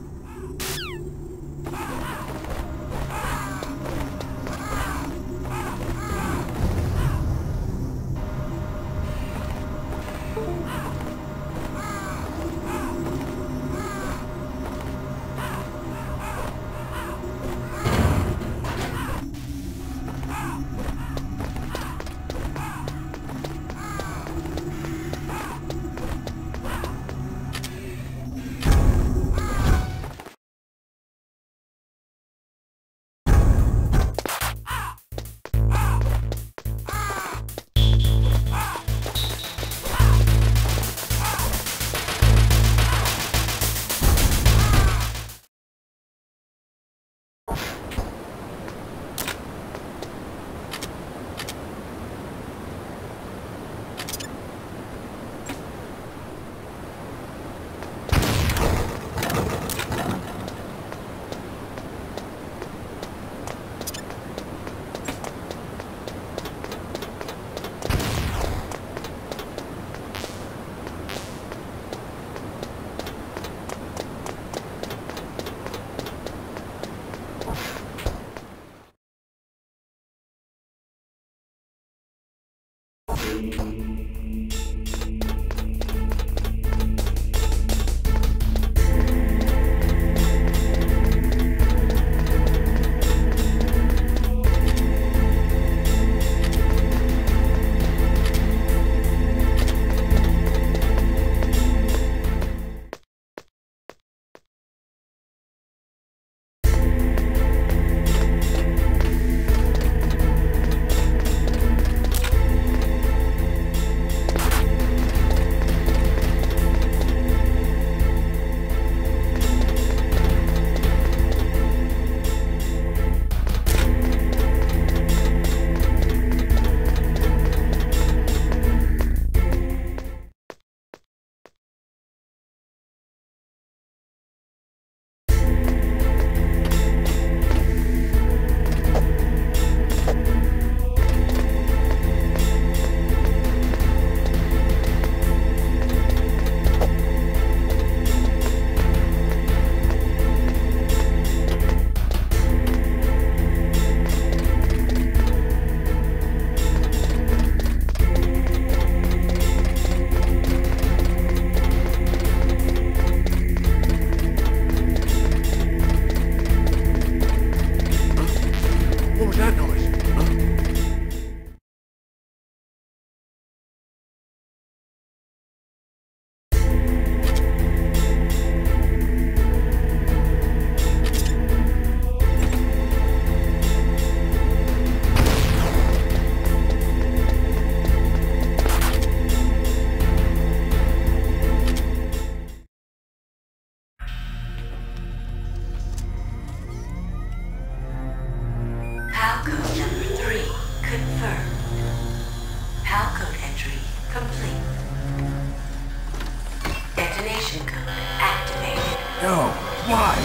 No, why?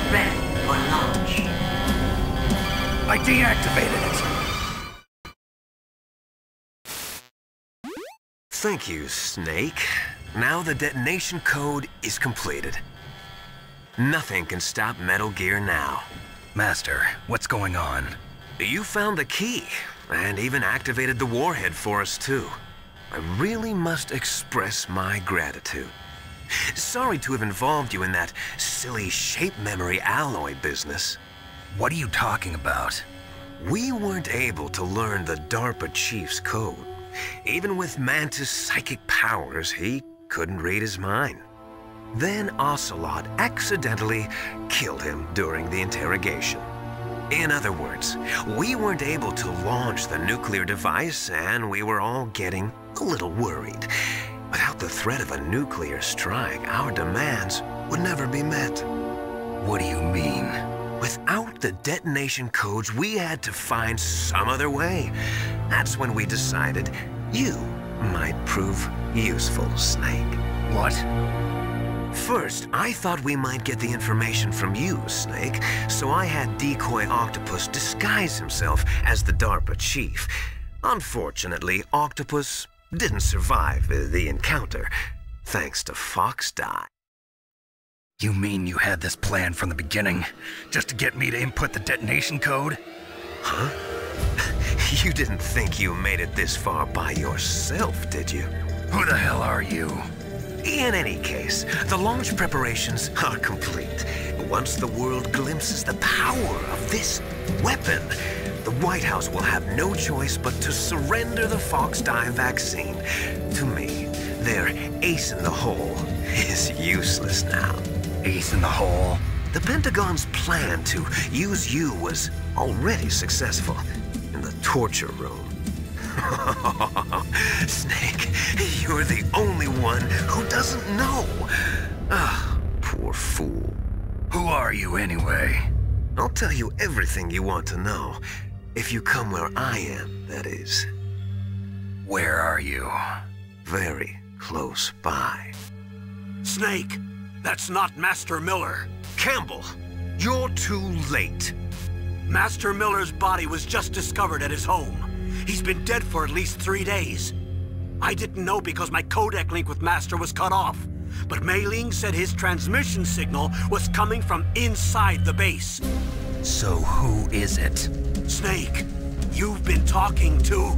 Ready for launch. deactivated it. Thank you, Snake. Now the detonation code is completed. Nothing can stop Metal Gear now. Master, what's going on? You found the key, and even activated the warhead for us, too. I really must express my gratitude. Sorry to have involved you in that silly shape memory alloy business. What are you talking about? We weren't able to learn the DARPA chief's code. Even with Mantis' psychic powers, he couldn't read his mind. Then Ocelot accidentally killed him during the interrogation. In other words, we weren't able to launch the nuclear device, and we were all getting a little worried. Without the threat of a nuclear strike, our demands would never be met. What do you mean? Without the detonation codes, we had to find some other way. That's when we decided you might prove useful, Snake. What? First, I thought we might get the information from you, Snake, so I had Decoy Octopus disguise himself as the DARPA chief. Unfortunately, Octopus didn't survive the encounter, thanks to Fox Die. You mean you had this plan from the beginning, just to get me to input the detonation code? Huh? You didn't think you made it this far by yourself, did you? Who the hell are you? In any case, the launch preparations are complete. Once the world glimpses the power of this weapon, the White House will have no choice but to surrender the Fox Die vaccine. To me, their ace in the hole is useless now. Ace in the hole? The Pentagon's plan to use you was already successful in the torture room. Snake, you're the only one who doesn't know. Ah, poor fool. Who are you anyway? I'll tell you everything you want to know. If you come where I am, that is. Where are you? Very close by. Snake, that's not Master Miller. Campbell, you're too late. Master Miller's body was just discovered at his home. He's been dead for at least 3 days. I didn't know because my codec link with Master was cut off. But Mei Ling said his transmission signal was coming from inside the base. So who is it? Snake, you've been talking to...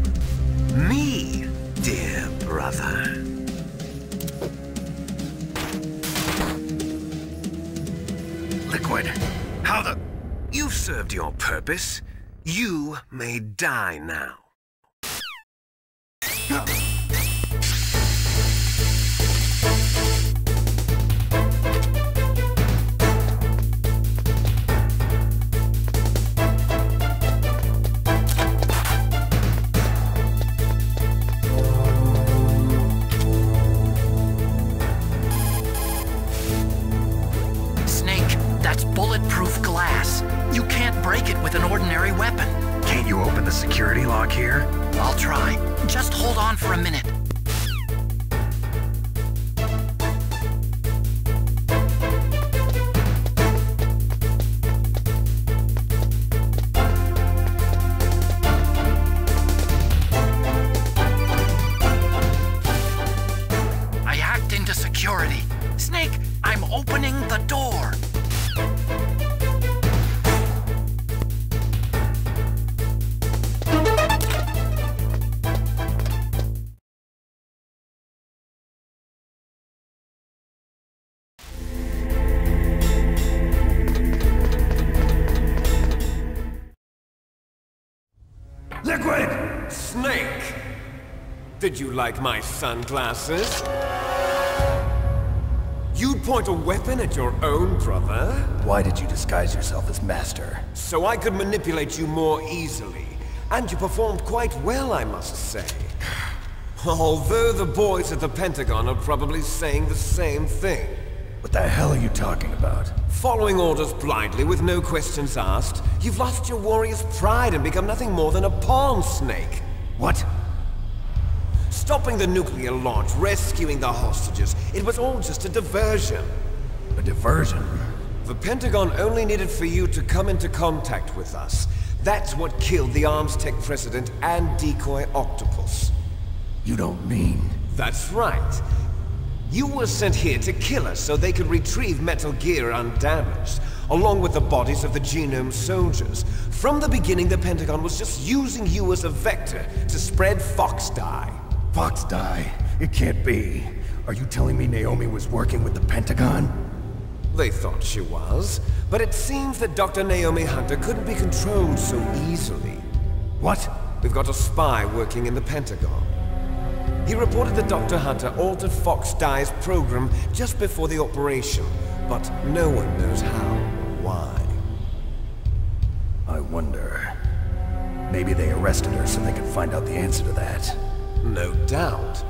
Me, dear brother. Liquid, how the... You've served your purpose. You may die now. Snake, that's bulletproof glass. You can't break it with an ordinary weapon. Can't you open the security lock here? I'll try. Just hold on for a minute. I hacked into security. Snake, I'm opening the door. Liquid! Snake! Did you like my sunglasses? You'd point a weapon at your own brother? Why did you disguise yourself as Master? So I could manipulate you more easily. And you performed quite well, I must say. Although the boys at the Pentagon are probably saying the same thing. What the hell are you talking about? Following orders blindly with no questions asked, you've lost your warrior's pride and become nothing more than a pawn, Snake. What? Stopping the nuclear launch, rescuing the hostages, it was all just a diversion. A diversion? The Pentagon only needed for you to come into contact with us. That's what killed the Arms Tech president and decoy octopus. You don't mean... That's right. You were sent here to kill us so they could retrieve Metal Gear undamaged, along with the bodies of the Genome soldiers. From the beginning, the Pentagon was just using you as a vector to spread Fox dye. Fox dye? It can't be. Are you telling me Naomi was working with the Pentagon? They thought she was, but it seems that Dr. Naomi Hunter couldn't be controlled so easily. What? We've got a spy working in the Pentagon. He reported that Dr. Hunter altered Fox Dye's program just before the operation, but no one knows how or why. I wonder... Maybe they arrested her so they could find out the answer to that. No doubt.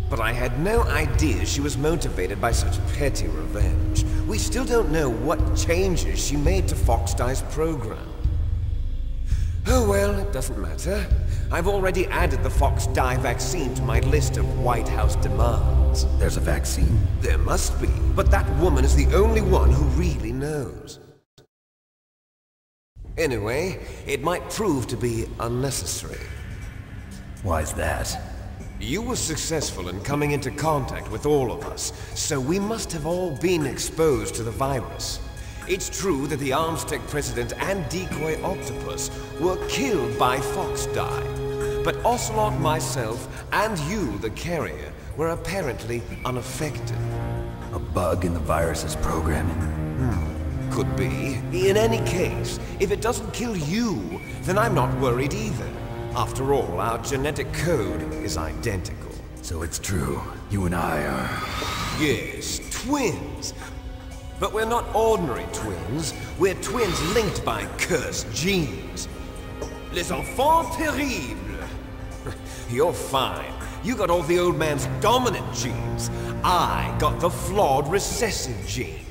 But I had no idea she was motivated by such petty revenge. We still don't know what changes she made to Fox Dye's program. Oh well, it doesn't matter. I've already added the Fox Dye vaccine to my list of White House demands. There's a vaccine? There must be, but that woman is the only one who really knows. Anyway, it might prove to be unnecessary. Why's that? You were successful in coming into contact with all of us, so we must have all been exposed to the virus. It's true that the Arms Tech president and decoy octopus were killed by Fox Dye, but Ocelot, myself, and you, the carrier, were apparently unaffected. A bug in the virus's programming? Could be. In any case, if it doesn't kill you, then I'm not worried either. After all, our genetic code is identical. So it's true. You and I are... Yes, twins. But we're not ordinary twins. We're twins linked by cursed genes. Les enfants terribles. You're fine. You got all the old man's dominant genes. I got the flawed recessive genes.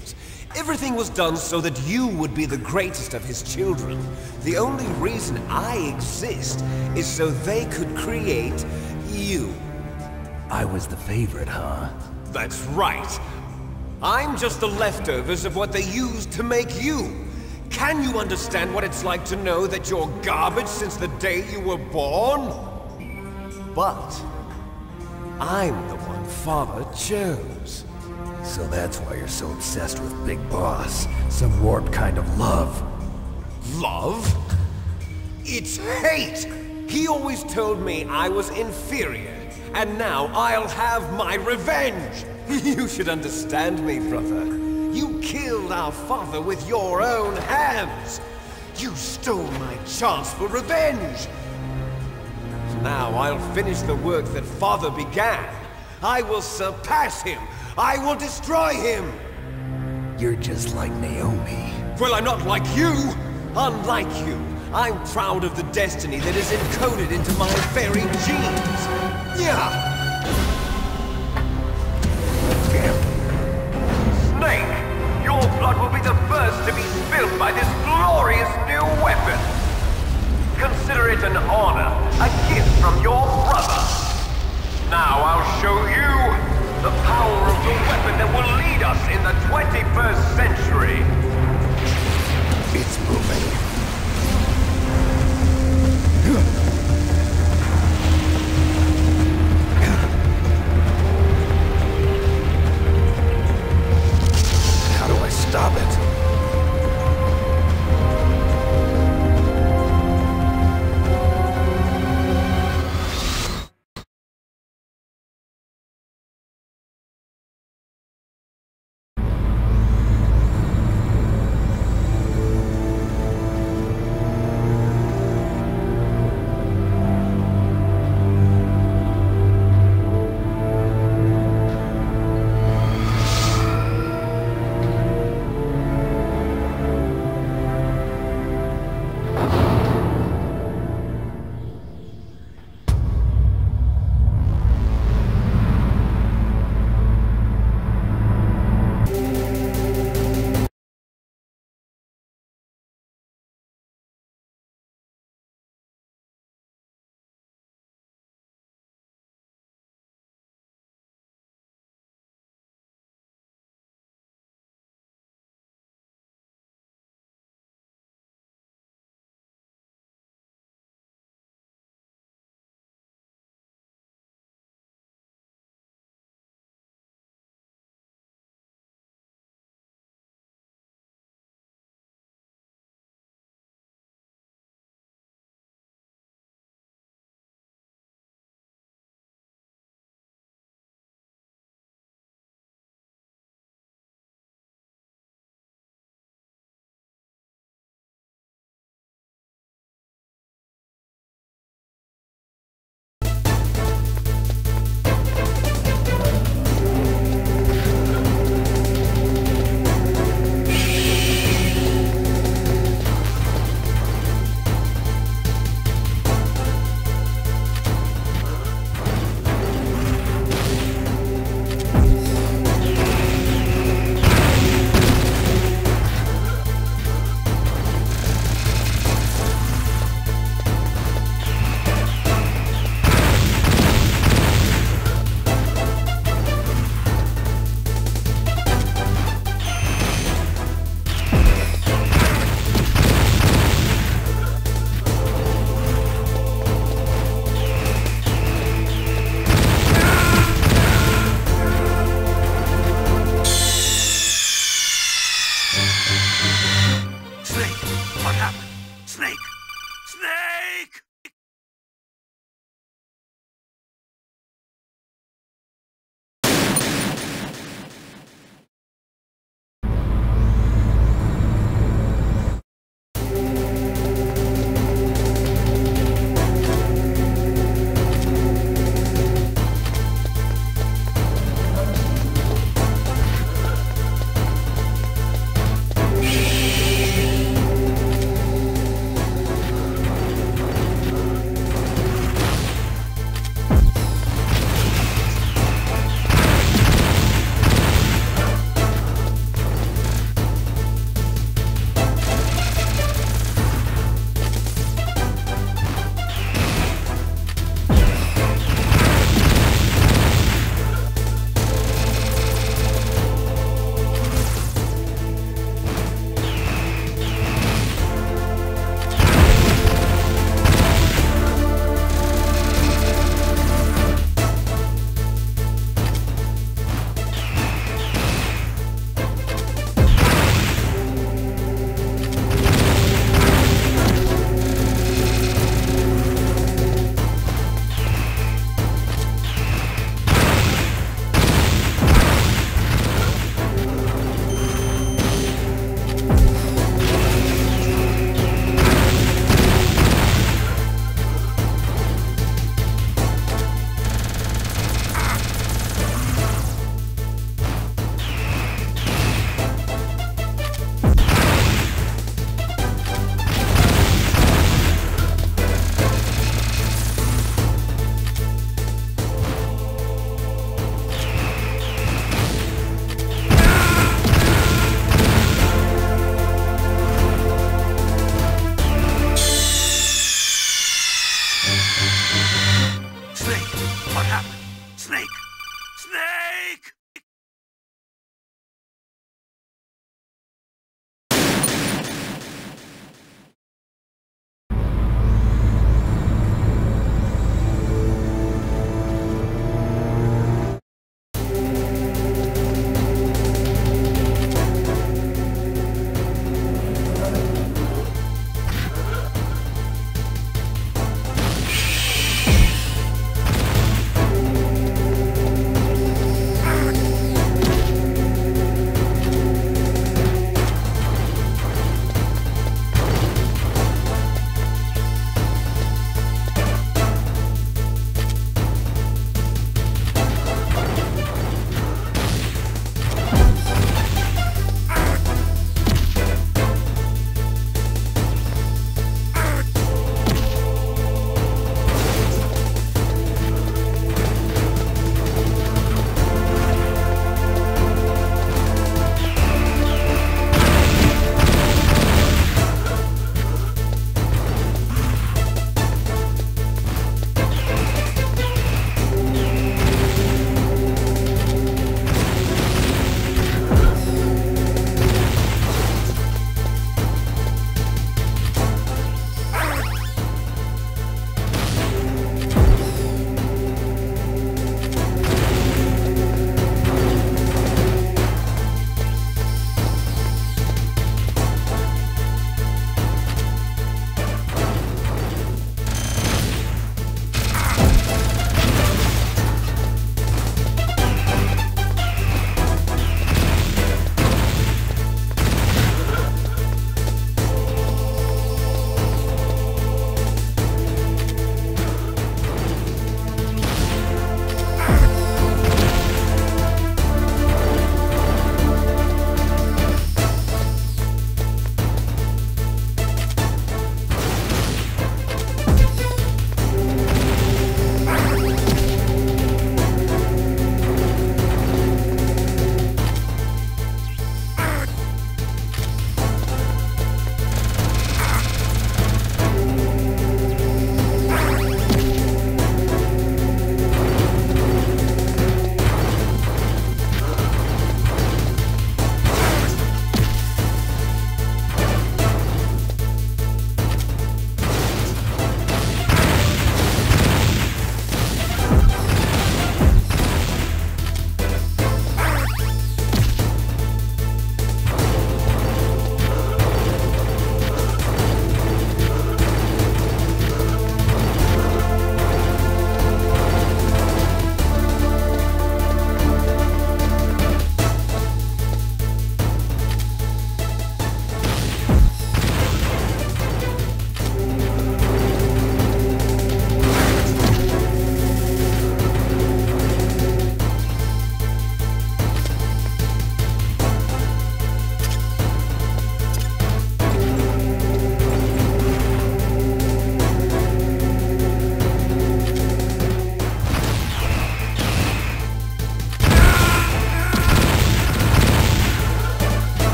Everything was done so that you would be the greatest of his children. The only reason I exist is so they could create you. I was the favorite, huh? That's right. I'm just the leftovers of what they used to make you. Can you understand what it's like to know that you're garbage since the day you were born? But I'm the one Father chose. So that's why you're so obsessed with Big Boss. Some warped kind of love. Love? It's hate! He always told me I was inferior, and now I'll have my revenge! You should understand me, brother. You killed our father with your own hands! You stole my chance for revenge! Now I'll finish the work that Father began. I will surpass him! I will destroy him! You're just like Naomi. Well, I'm not like you! Unlike you, I'm proud of the destiny that is encoded into my very genes! Yeah! Snake, your blood will be the first to be spilled by this glorious new weapon! Consider it an honor, a gift from your brother! Now I'll show you the power of the weapon that will lead us in the 21st century! It's moving. How do I stop it?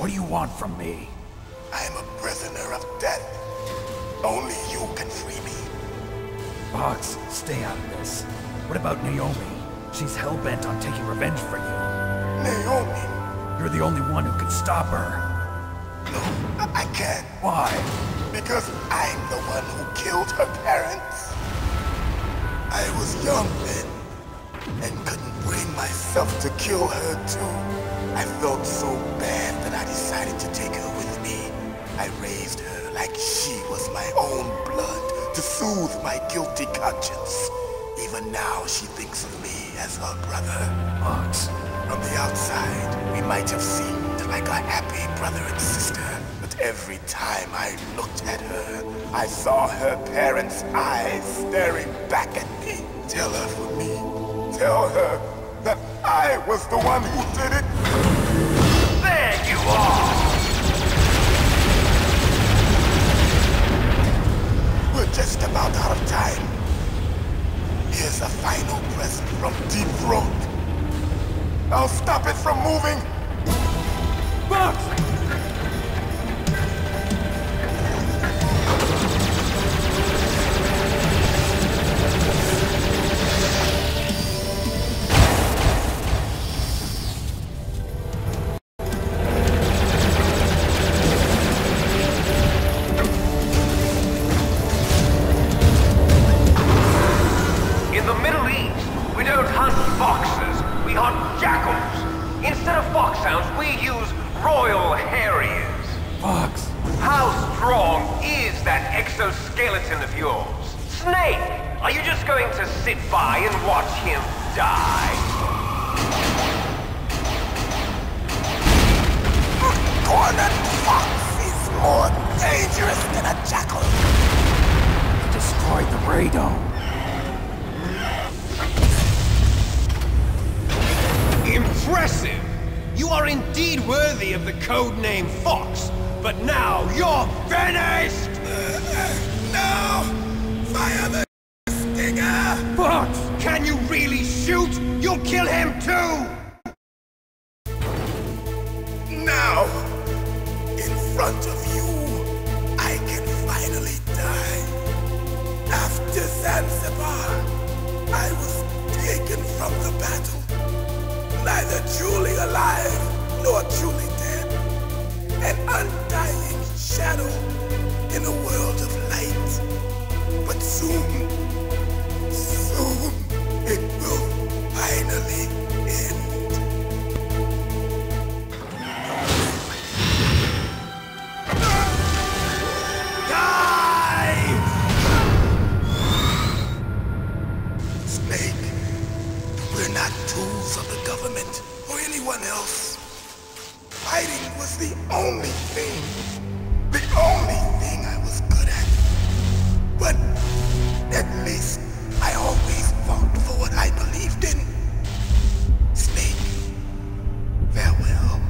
What do you want from me? I'm a prisoner of death. Only you can free me. Fox, stay out of this. What about Naomi? She's hell-bent on taking revenge for you. Naomi? You're the only one who can stop her. No, I can't. Why? Because I'm the one who killed her parents. I was young then, and couldn't bring myself to kill her too. I felt so bad that I decided to take her with me. I raised her like she was my own blood to soothe my guilty conscience. Even now she thinks of me as her brother. Fox. From the outside, we might have seemed like a happy brother and sister. But every time I looked at her, I saw her parents' eyes staring back at me. Tell her for me. Tell her that I was the one who did it. There you are! We're just about out of time. Here's a final present from Deep Throat. I'll stop it from moving. Fox! In the Middle East, we don't hunt foxes, we hunt jackals. Instead of foxhounds, we use royal harriers. Fox! How strong is that exoskeleton of yours? Snake, are you just going to sit by and watch him die? Cornered fox is more dangerous than a jackal. He destroyed the radome. Impressive! You are indeed worthy of the codename Fox, but now you're finished! No! Fire the stinger! Fox! Can you really shoot? You'll kill him too! Now, in front of you, I can finally die. After Zanzibar, I was taken from the battle. Neither truly alive, nor truly dead. An undying shadow in a world of light. But soon, soon, it will finally end. Die! Snake, we're not tools of the government or anyone else. Fighting was the only thing I was good at. But at least I always fought for what I believed in. Snake, farewell.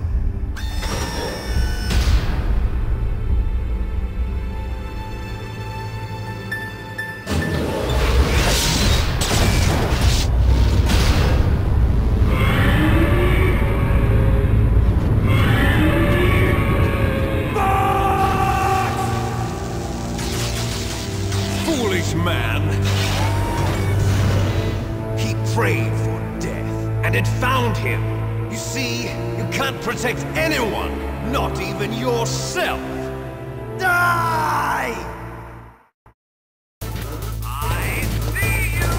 Foolish man! He prayed for death, and it found him. You see, you can't protect anyone, not even yourself. Die! I see you!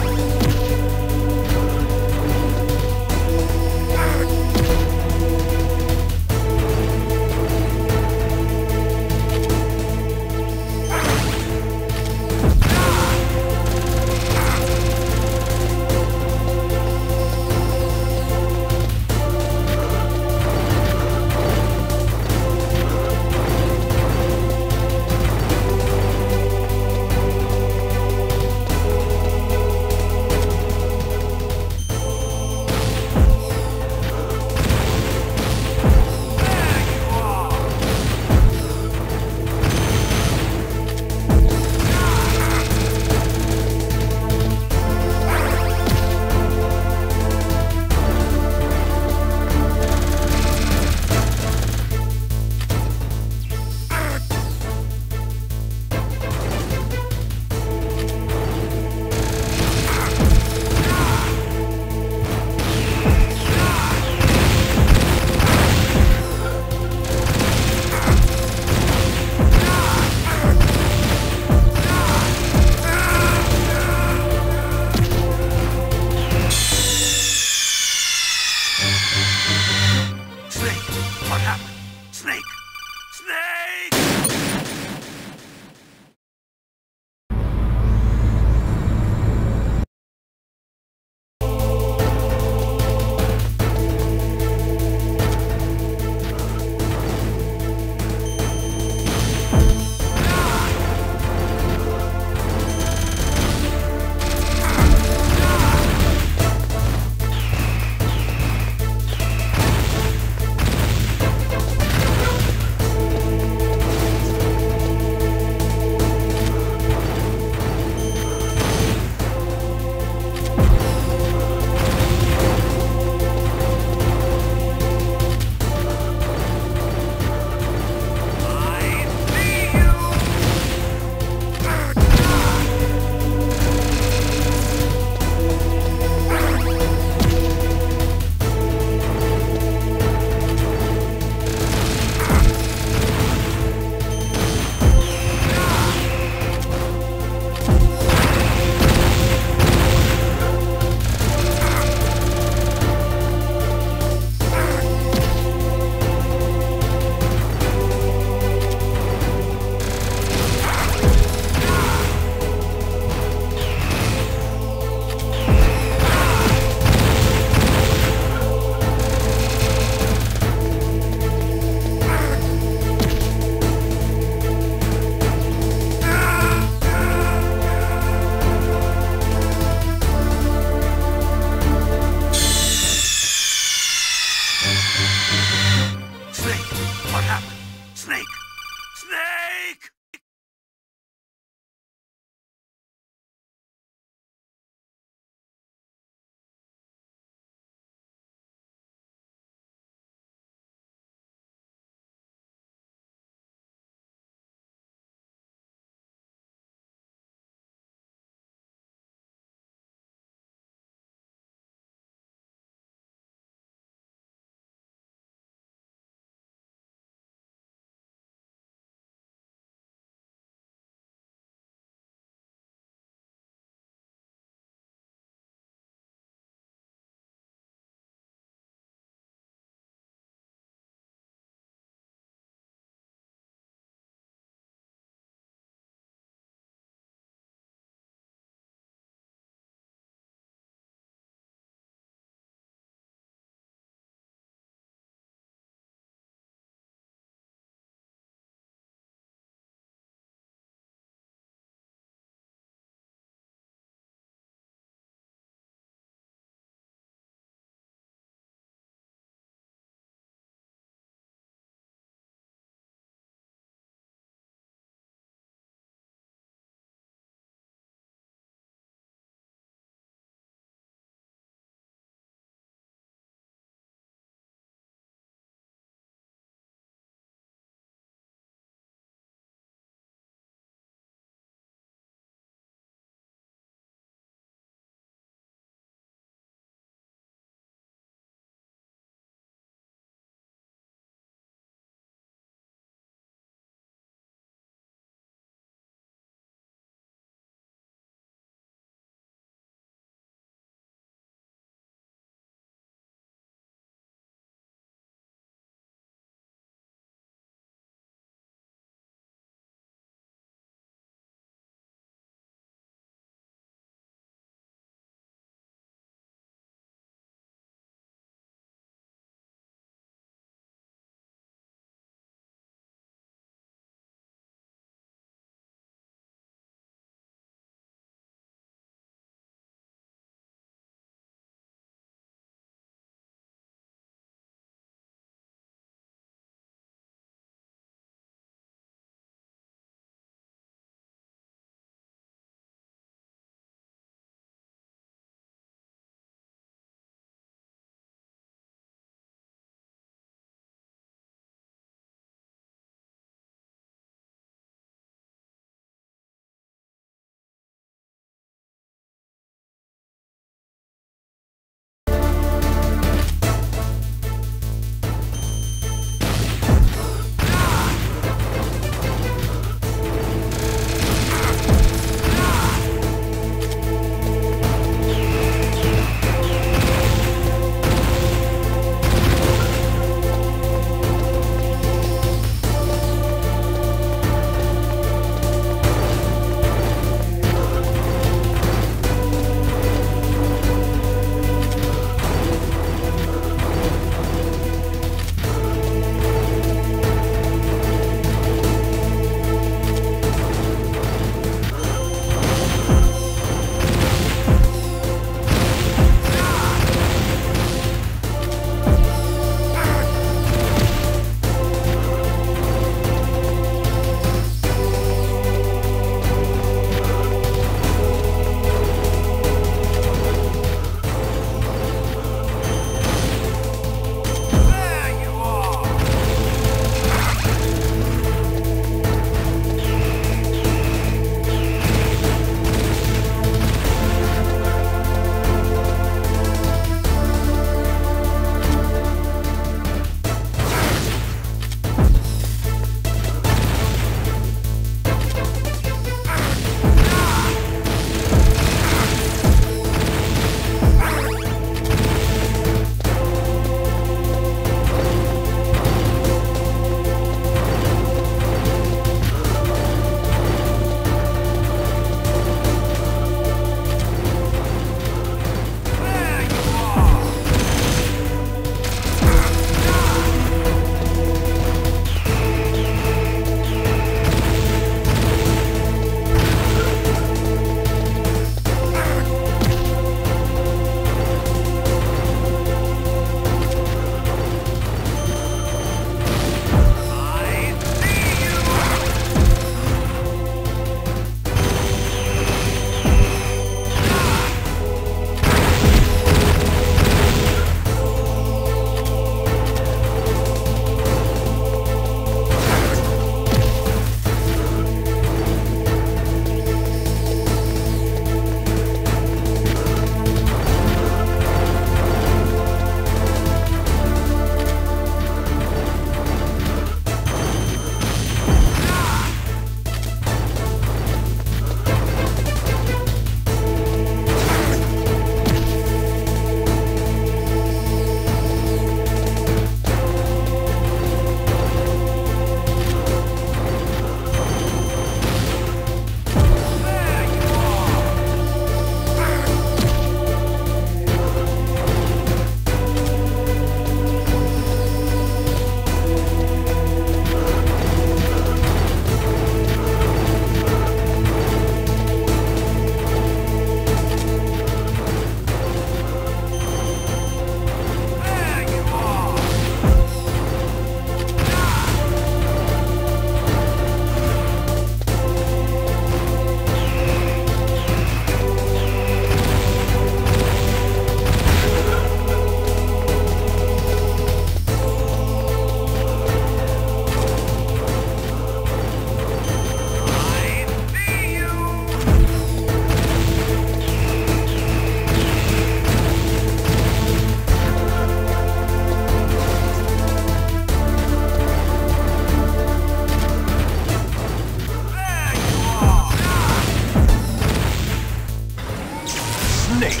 snake!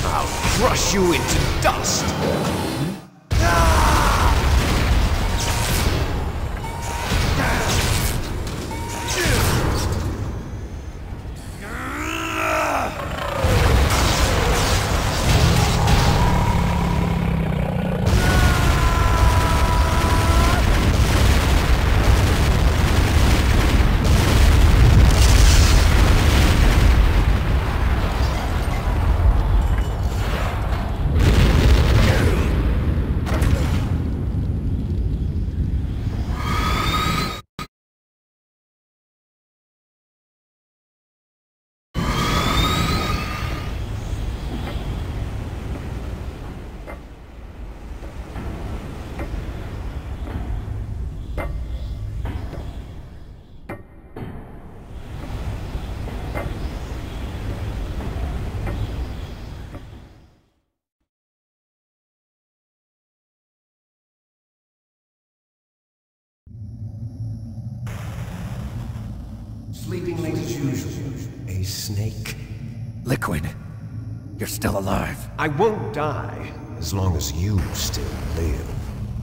I'll crush you into dust! Sleeping late as usual. A snake. Liquid, you're still alive. I won't die, as long as you still live.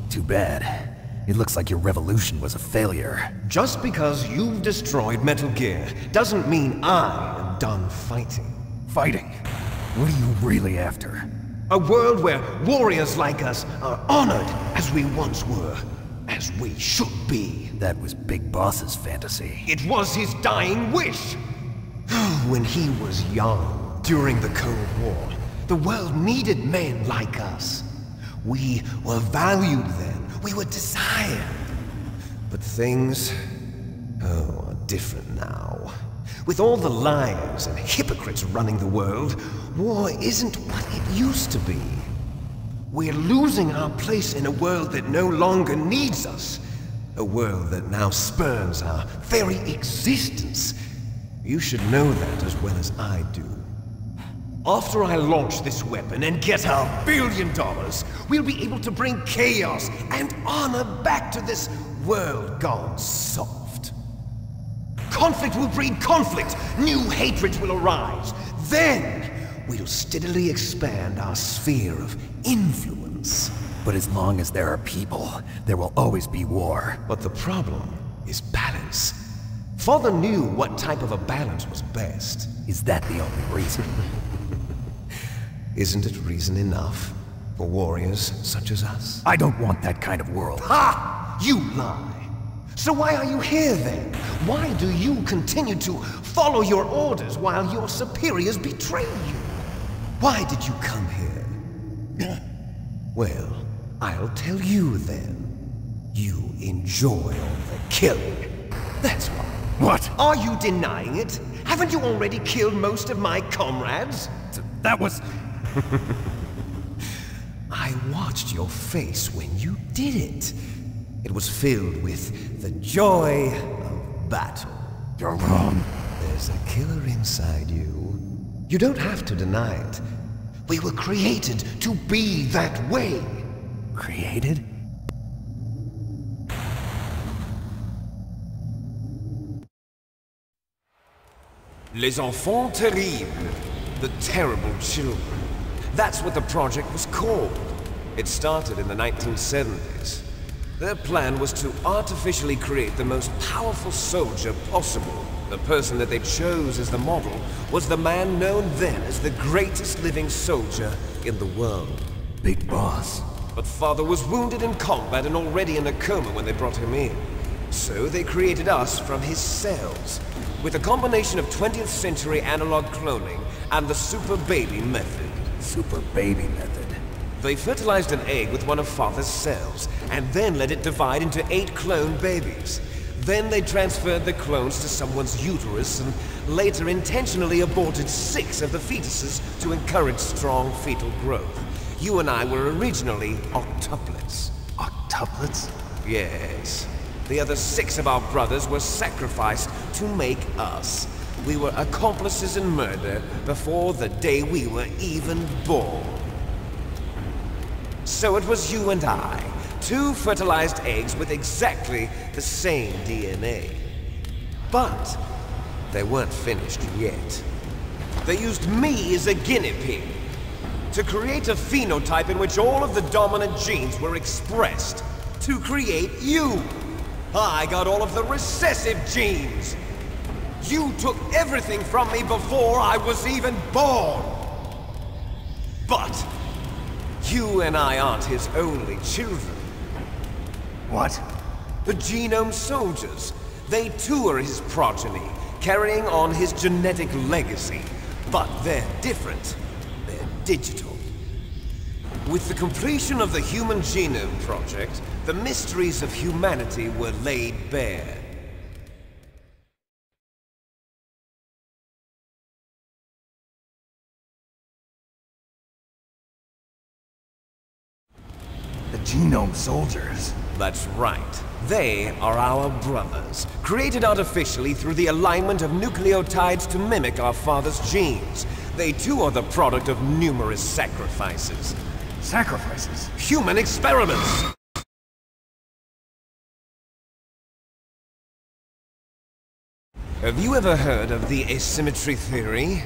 Too bad. It looks like your revolution was a failure. Just because you've destroyed Metal Gear doesn't mean I am done fighting. Fighting? What are you really after? A world where warriors like us are honored as we once were. As we should be. That was Big Boss's fantasy. It was his dying wish! When he was young, during the Cold War, the world needed men like us. We were valued then. We were desired. But things, are different now. With all the liars and hypocrites running the world, war isn't what it used to be. We're losing our place in a world that no longer needs us. A world that now spurns our very existence. You should know that as well as I do. After I launch this weapon and get our $1 billion, we'll be able to bring chaos and honor back to this world gone soft. Conflict will breed conflict. New hatreds will arise. Then, we'll steadily expand our sphere of influence. But as long as there are people, there will always be war. But the problem is balance. Father knew what type of a balance was best. Is that the only reason? Isn't it reason enough for warriors such as us? I don't want that kind of world. Ha! You lie! So why are you here then? Why do you continue to follow your orders while your superiors betray you? Why did you come here? Well, I'll tell you then. You enjoy all the killing. That's why. What? Are you denying it? Haven't you already killed most of my comrades? That was... I watched your face when you did it. It was filled with the joy of battle. You're wrong. There's a killer inside you. You don't have to deny it. We were created to be that way. Created? Les enfants terribles. The terrible children. That's what the project was called. It started in the 1970s. Their plan was to artificially create the most powerful soldier possible. The person that they chose as the model was the man known then as the greatest living soldier in the world. Big Boss. But Father was wounded in combat and already in a coma when they brought him in. So they created us from his cells, with a combination of 20th century analog cloning and the super baby method. Super baby method. They fertilized an egg with one of Father's cells, and then let it divide into 8 clone babies. Then they transferred the clones to someone's uterus, and later intentionally aborted 6 of the fetuses to encourage strong fetal growth. You and I were originally octuplets. Octuplets? Yes. The other 6 of our brothers were sacrificed to make us. We were accomplices in murder before the day we were even born. So it was you and I, 2 fertilized eggs with exactly the same DNA. But they weren't finished yet. They used me as a guinea pig to create a phenotype in which all of the dominant genes were expressed. To create you. I got all of the recessive genes. You took everything from me before I was even born. But you and I aren't his only children. What? The Genome Soldiers. They too are his progeny, carrying on his genetic legacy. But they're different. They're digital. With the completion of the Human Genome Project, the mysteries of humanity were laid bare. The Genome Soldiers? That's right. They are our brothers, created artificially through the alignment of nucleotides to mimic our father's genes. They too are the product of numerous sacrifices. Sacrifices? Human experiments! Have you ever heard of the asymmetry theory?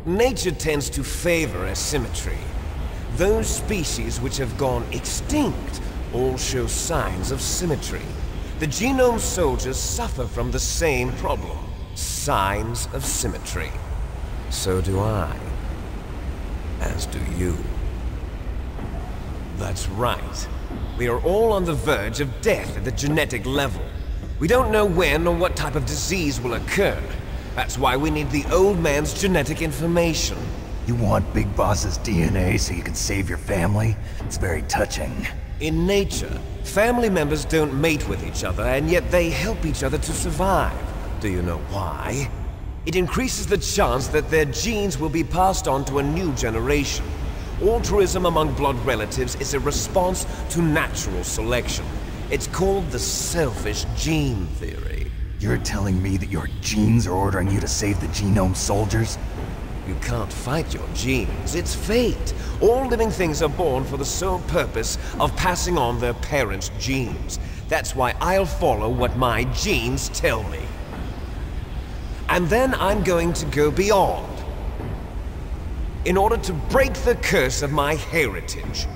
Nature tends to favor asymmetry. Those species which have gone extinct all show signs of symmetry. The Genome Soldiers suffer from the same problem. Signs of symmetry. So do I. As do you. That's right. We are all on the verge of death at the genetic level. We don't know when or what type of disease will occur. That's why we need the old man's genetic information. You want Big Boss's DNA so you can save your family? It's very touching. In nature, family members don't mate with each other, and yet they help each other to survive. Do you know why? It increases the chance that their genes will be passed on to a new generation. Altruism among blood relatives is a response to natural selection. It's called the selfish gene theory. You're telling me that your genes are ordering you to save the Genome Soldiers? You can't fight your genes. It's fate. All living things are born for the sole purpose of passing on their parents' genes. That's why I'll follow what my genes tell me. And then I'm going to go beyond. In order to break the curse of my heritage.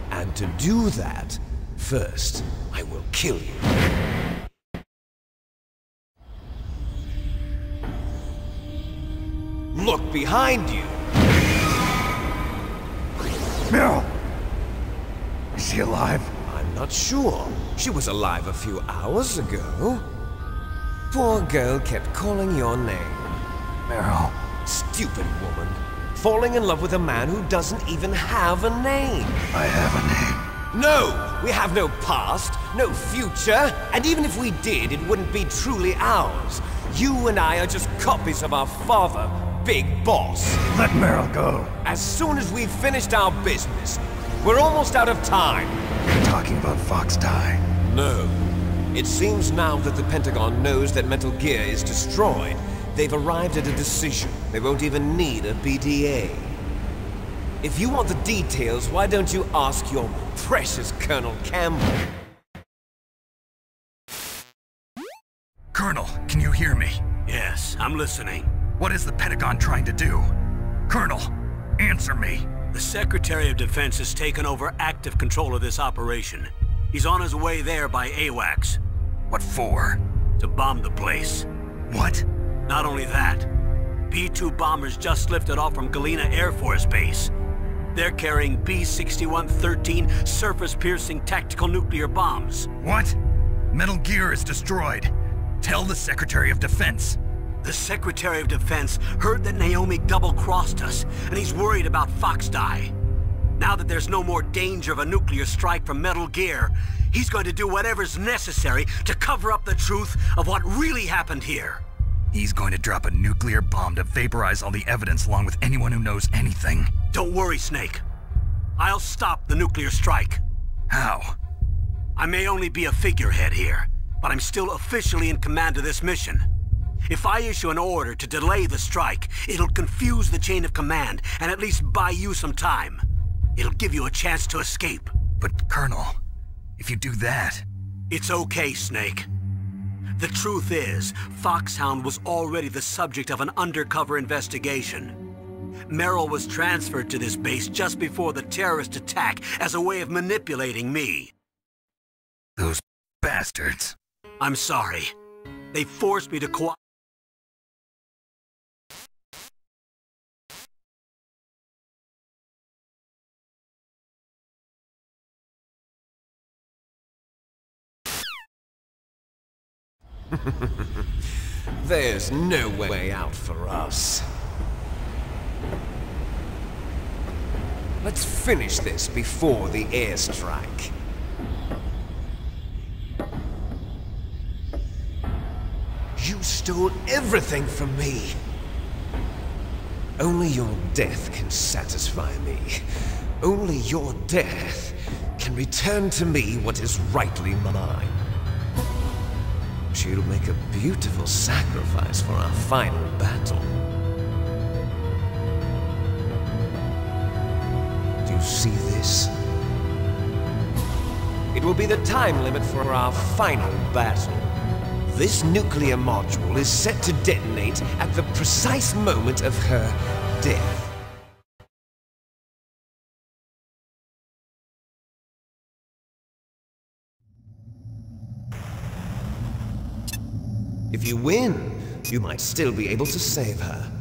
And to do that, first, I will kill you. Look behind you! Meryl! Is she alive? I'm not sure. She was alive a few hours ago. Poor girl kept calling your name. Meryl. Stupid woman. Falling in love with a man who doesn't even have a name. I have a name. No! We have no past, no future, and even if we did, it wouldn't be truly ours. You and I are just copies of our father, Big Boss. Let Meryl go. As soon as we've finished our business, we're almost out of time. You're talking about Fox Die? No. It seems now that the Pentagon knows that Metal Gear is destroyed, they've arrived at a decision. They won't even need a BDA. If you want the details, why don't you ask your precious Colonel Campbell? Colonel, can you hear me? Yes, I'm listening. What is the Pentagon trying to do? Colonel, answer me. The Secretary of Defense has taken over active control of this operation. He's on his way there by AWACS. What for? To bomb the place. What? Not only that, B-2 bombers just lifted off from Galena Air Force Base. They're carrying B-6113 surface-piercing tactical nuclear bombs. What? Metal Gear is destroyed. Tell the Secretary of Defense. The Secretary of Defense heard that Naomi double-crossed us, and he's worried about Fox Die. Now that there's no more danger of a nuclear strike from Metal Gear, he's going to do whatever's necessary to cover up the truth of what really happened here. He's going to drop a nuclear bomb to vaporize all the evidence along with anyone who knows anything. Don't worry, Snake. I'll stop the nuclear strike. How? I may only be a figurehead here, but I'm still officially in command of this mission. If I issue an order to delay the strike, it'll confuse the chain of command and at least buy you some time. It'll give you a chance to escape. But, Colonel, if you do that? It's okay, Snake. The truth is, Foxhound was already the subject of an undercover investigation. Merrill was transferred to this base just before the terrorist attack as a way of manipulating me. Those bastards. I'm sorry. They forced me to cooperate. There's no way out for us. Let's finish this before the airstrike. You stole everything from me. Only your death can satisfy me. Only your death can return to me what is rightly mine. She'll make a beautiful sacrifice for our final battle. Do you see this? It will be the time limit for our final battle. This nuclear module is set to detonate at the precise moment of her death. If you win, you might still be able to save her.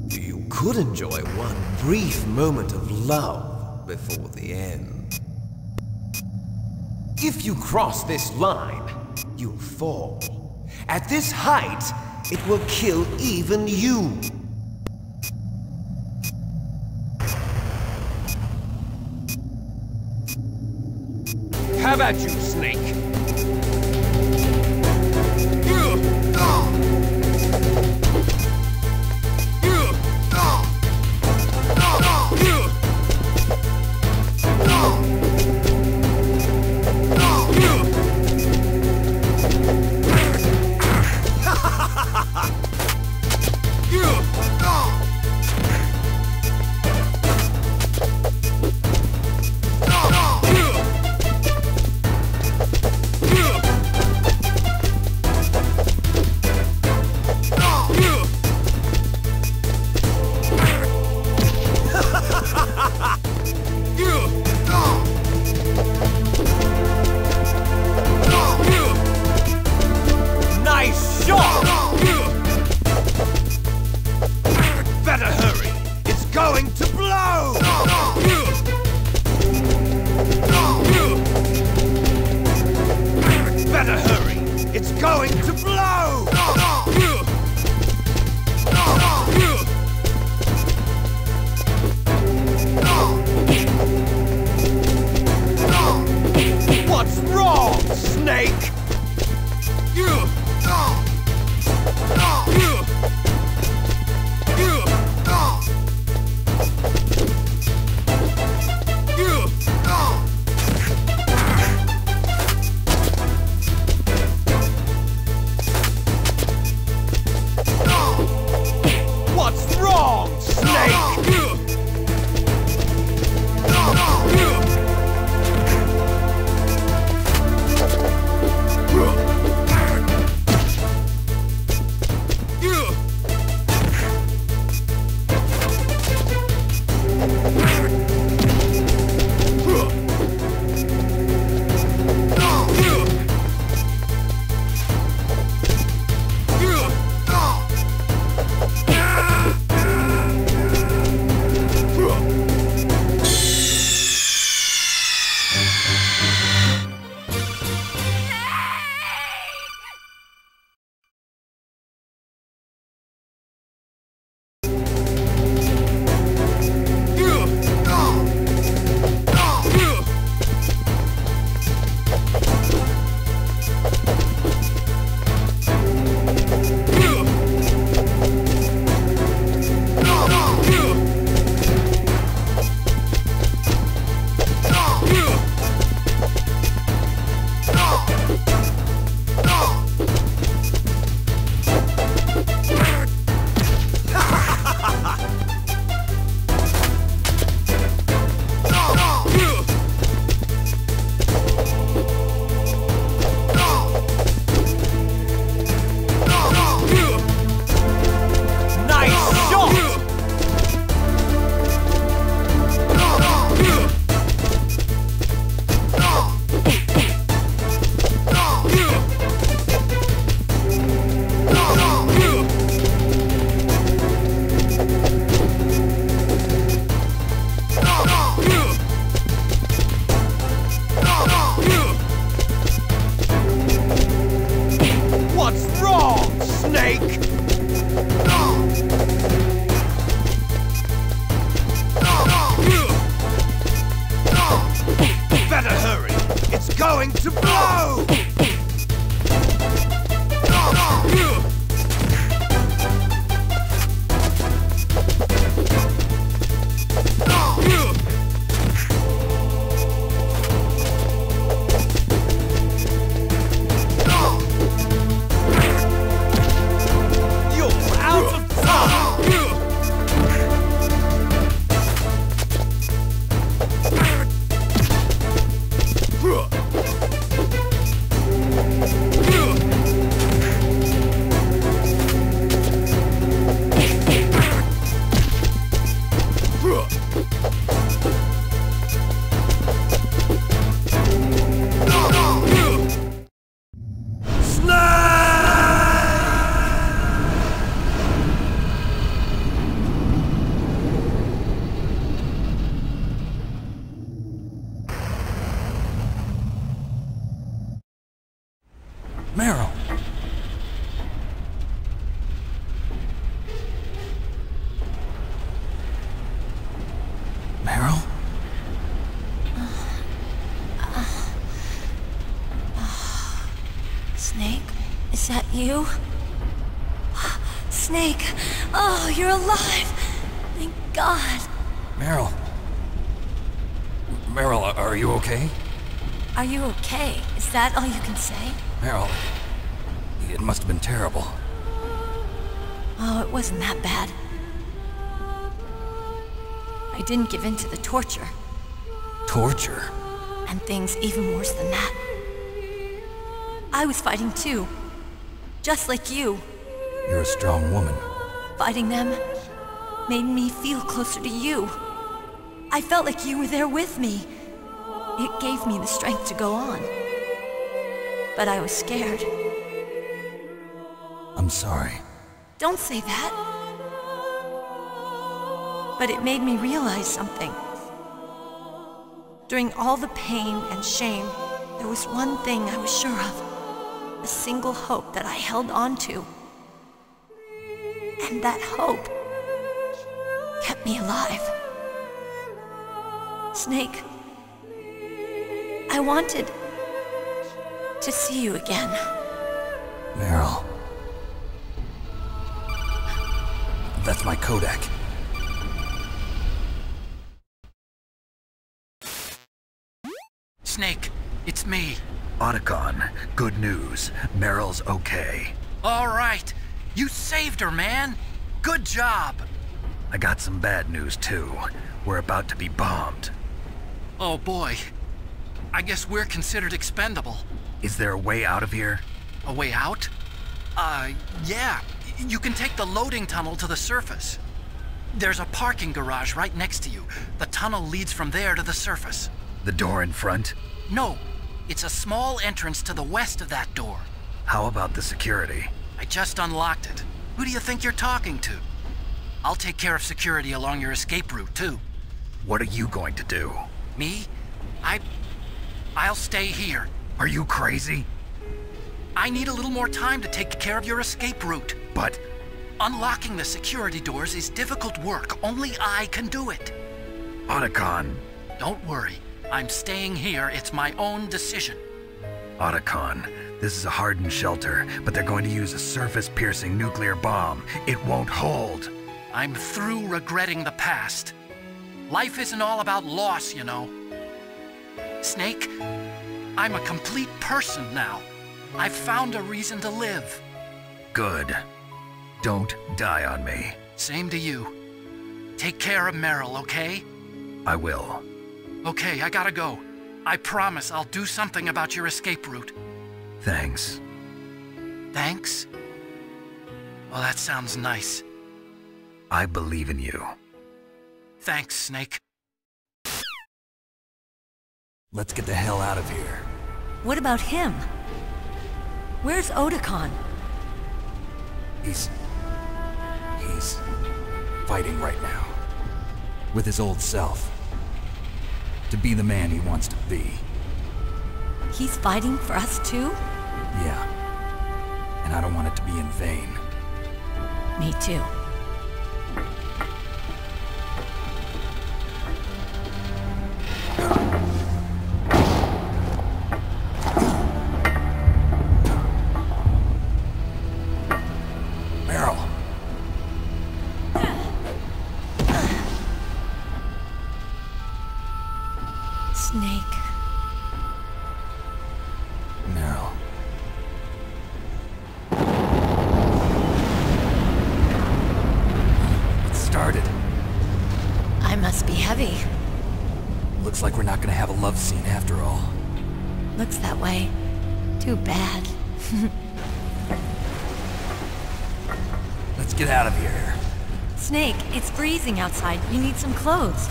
You could enjoy one brief moment of love before the end. If you cross this line, you'll fall. At this height, it will kill even you. How about you, Snake? Meryl! Meryl? Snake? Is that you? Snake! Oh, you're alive! Thank God! Meryl? Meryl, are you okay? Are you okay? Is that all you can say? Meryl, it must have been terrible. Oh, it wasn't that bad. I didn't give in to the torture. Torture? And things even worse than that. I was fighting too. Just like you. You're a strong woman. Fighting them made me feel closer to you. I felt like you were there with me. It gave me the strength to go on. But I was scared. I'm sorry. Don't say that. But it made me realize something. During all the pain and shame, there was one thing I was sure of. A single hope that I held on to. And that hope kept me alive. Snake, I wanted to see you again. Meryl. That's my Kodak. Snake, it's me. Otacon, good news. Meryl's okay. All right. You saved her, man. Good job. I got some bad news, too. We're about to be bombed. Oh, boy. I guess we're considered expendable. Is there a way out of here? A way out? Yeah. You can take the loading tunnel to the surface. There's a parking garage right next to you. The tunnel leads from there to the surface. The door in front? No. It's a small entrance to the west of that door. How about the security? I just unlocked it. Who do you think you're talking to? I'll take care of security along your escape route, too. What are you going to do? Me? I'll stay here. Are you crazy? I need a little more time to take care of your escape route. But... unlocking the security doors is difficult work. Only I can do it. Otacon. Don't worry. I'm staying here. It's my own decision. Otacon, this is a hardened shelter, but they're going to use a surface-piercing nuclear bomb. It won't hold. I'm through regretting the past. Life isn't all about loss, you know. Snake, I'm a complete person now. I've found a reason to live. Good. Don't die on me. Same to you. Take care of Meryl, okay? I will. Okay, I gotta go. I promise I'll do something about your escape route. Thanks. Thanks? Well, that sounds nice. I believe in you. Thanks, Snake. Let's get the hell out of here. What about him? Where's Otacon? He's fighting right now. With his old self. To be the man he wants to be. He's fighting for us too? Yeah. And I don't want it to be in vain. Me too. Meryl. Snake. Meryl. It started. I must be heavy. Looks like we're not gonna have a love scene after all. Looks that way. Too bad. Let's get out of here. Snake, it's freezing outside. You need some clothes.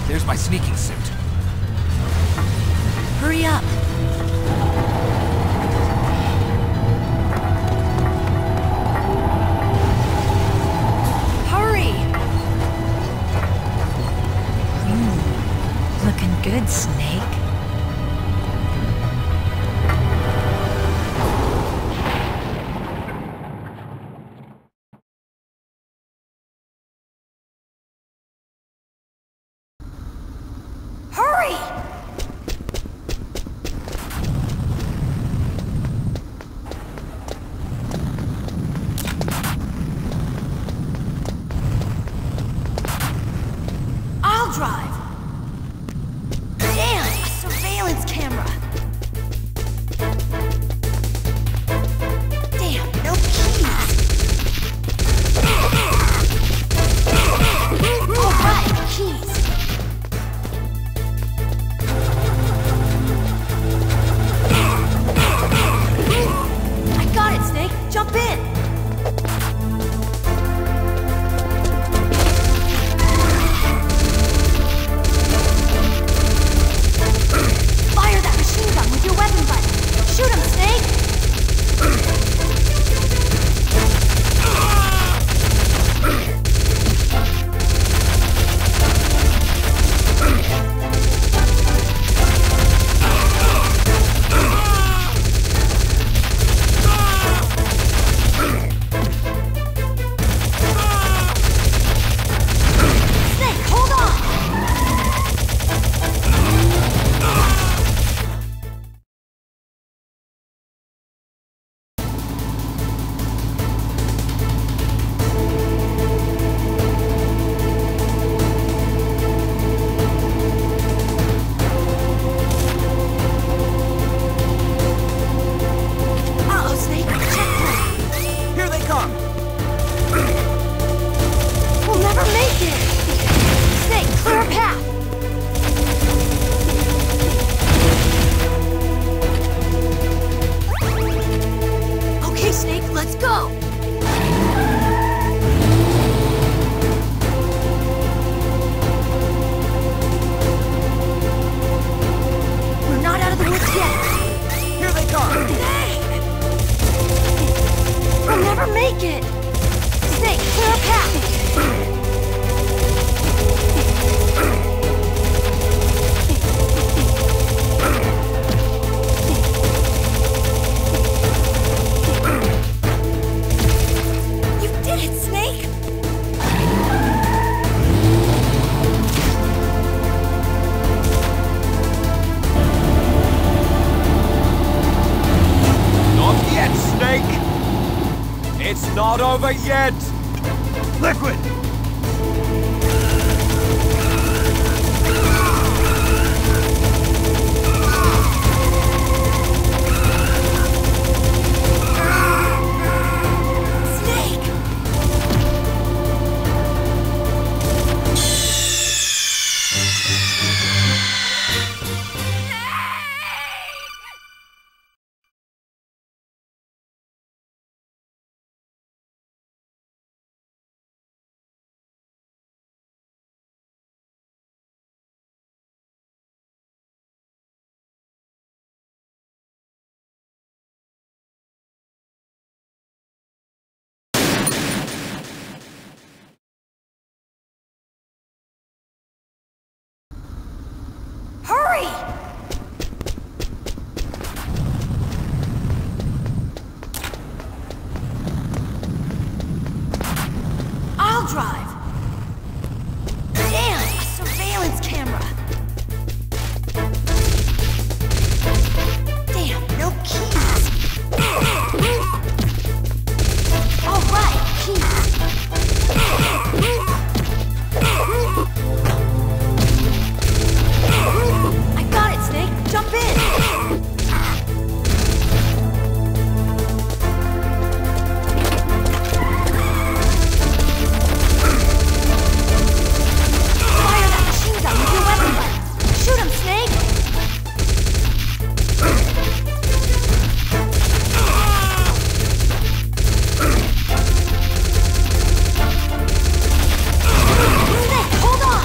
There's my sneaking suit. Hurry up. Hurry! Looking good, Snake. Hurry! I'll drive. Damn, a surveillance camera. Damn, no keys. All right, keys. I got it, Snake. Jump in. Fire that machine gun with your weapon button. Shoot him, Snake! Snake, hold on! Uh-oh, Snake. Checkpoint. Here they come! We'll never make it! Snake, clear a path! Okay, Snake, let's go! We're not out of the woods yet! Here they come! Snake! We'll never make it! Snake, clear a path! You did it, Snake! Not yet, Snake! It's not over yet! Liquid! Snake! Hurry! I'll drive. Damn, a surveillance camera. Damn, no keys. All right, keys. I got it, Snake. Jump in. Fire that machine gun with your weapon butt. Shoot him, Snake. Snake, hold on.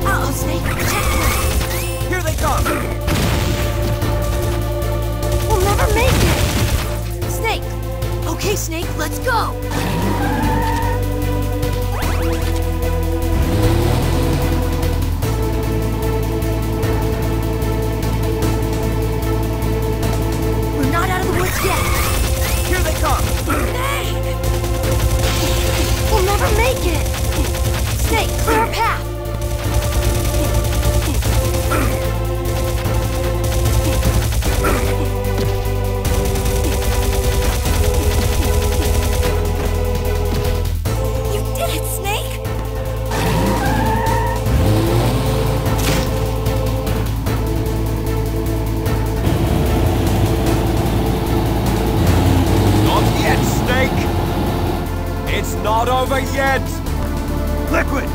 Uh-oh, Snake. Checkpoint. Here they come! We'll never make it. Snake. Okay, Snake, let's go. get! Here they come! Snake! We'll never make it! Snake, clear a path! You did it, Snake! Not yet, Snake! It's not over yet! Liquid!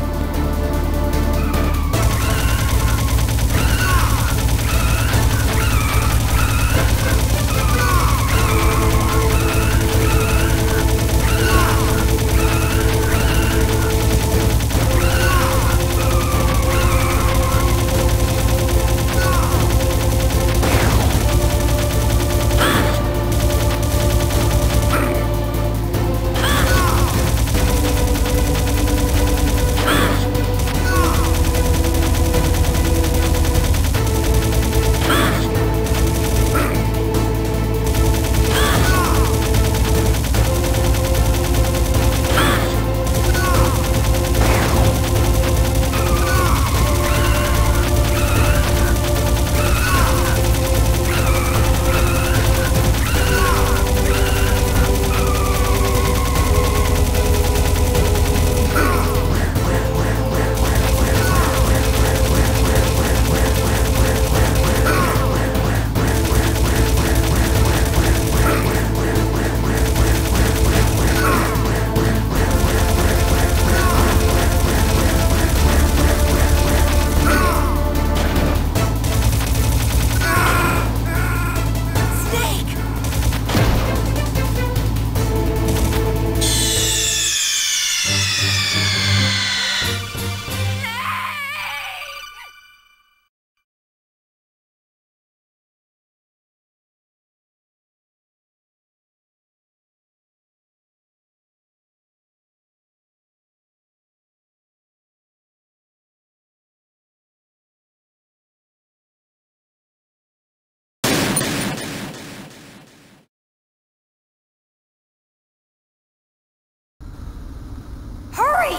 Hurry!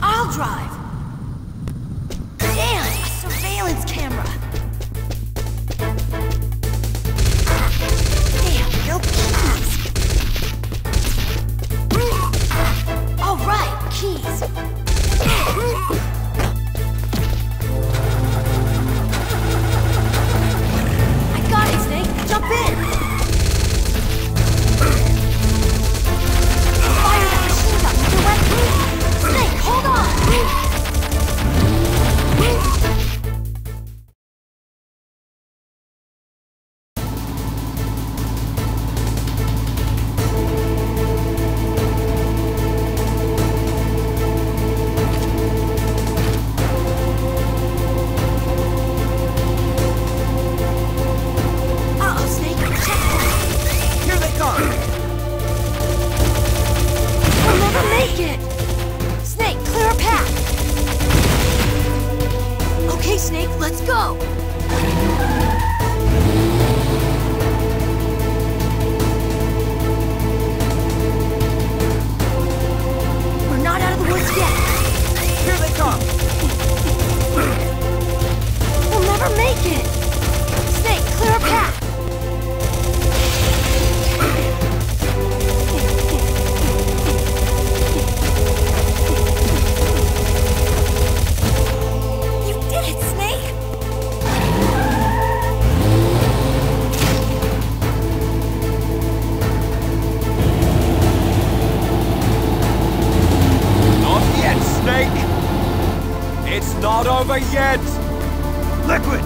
I'll drive. Damn, a surveillance camera. Damn, no keys. All right, keys. I got it, Snake. Jump in. Fire that machine gun with your weapon. Snake, hold on. Snake, let's go! We're not out of the woods yet. Here they come! We'll never make it! Snake, clear a path! It's not over yet! Liquid!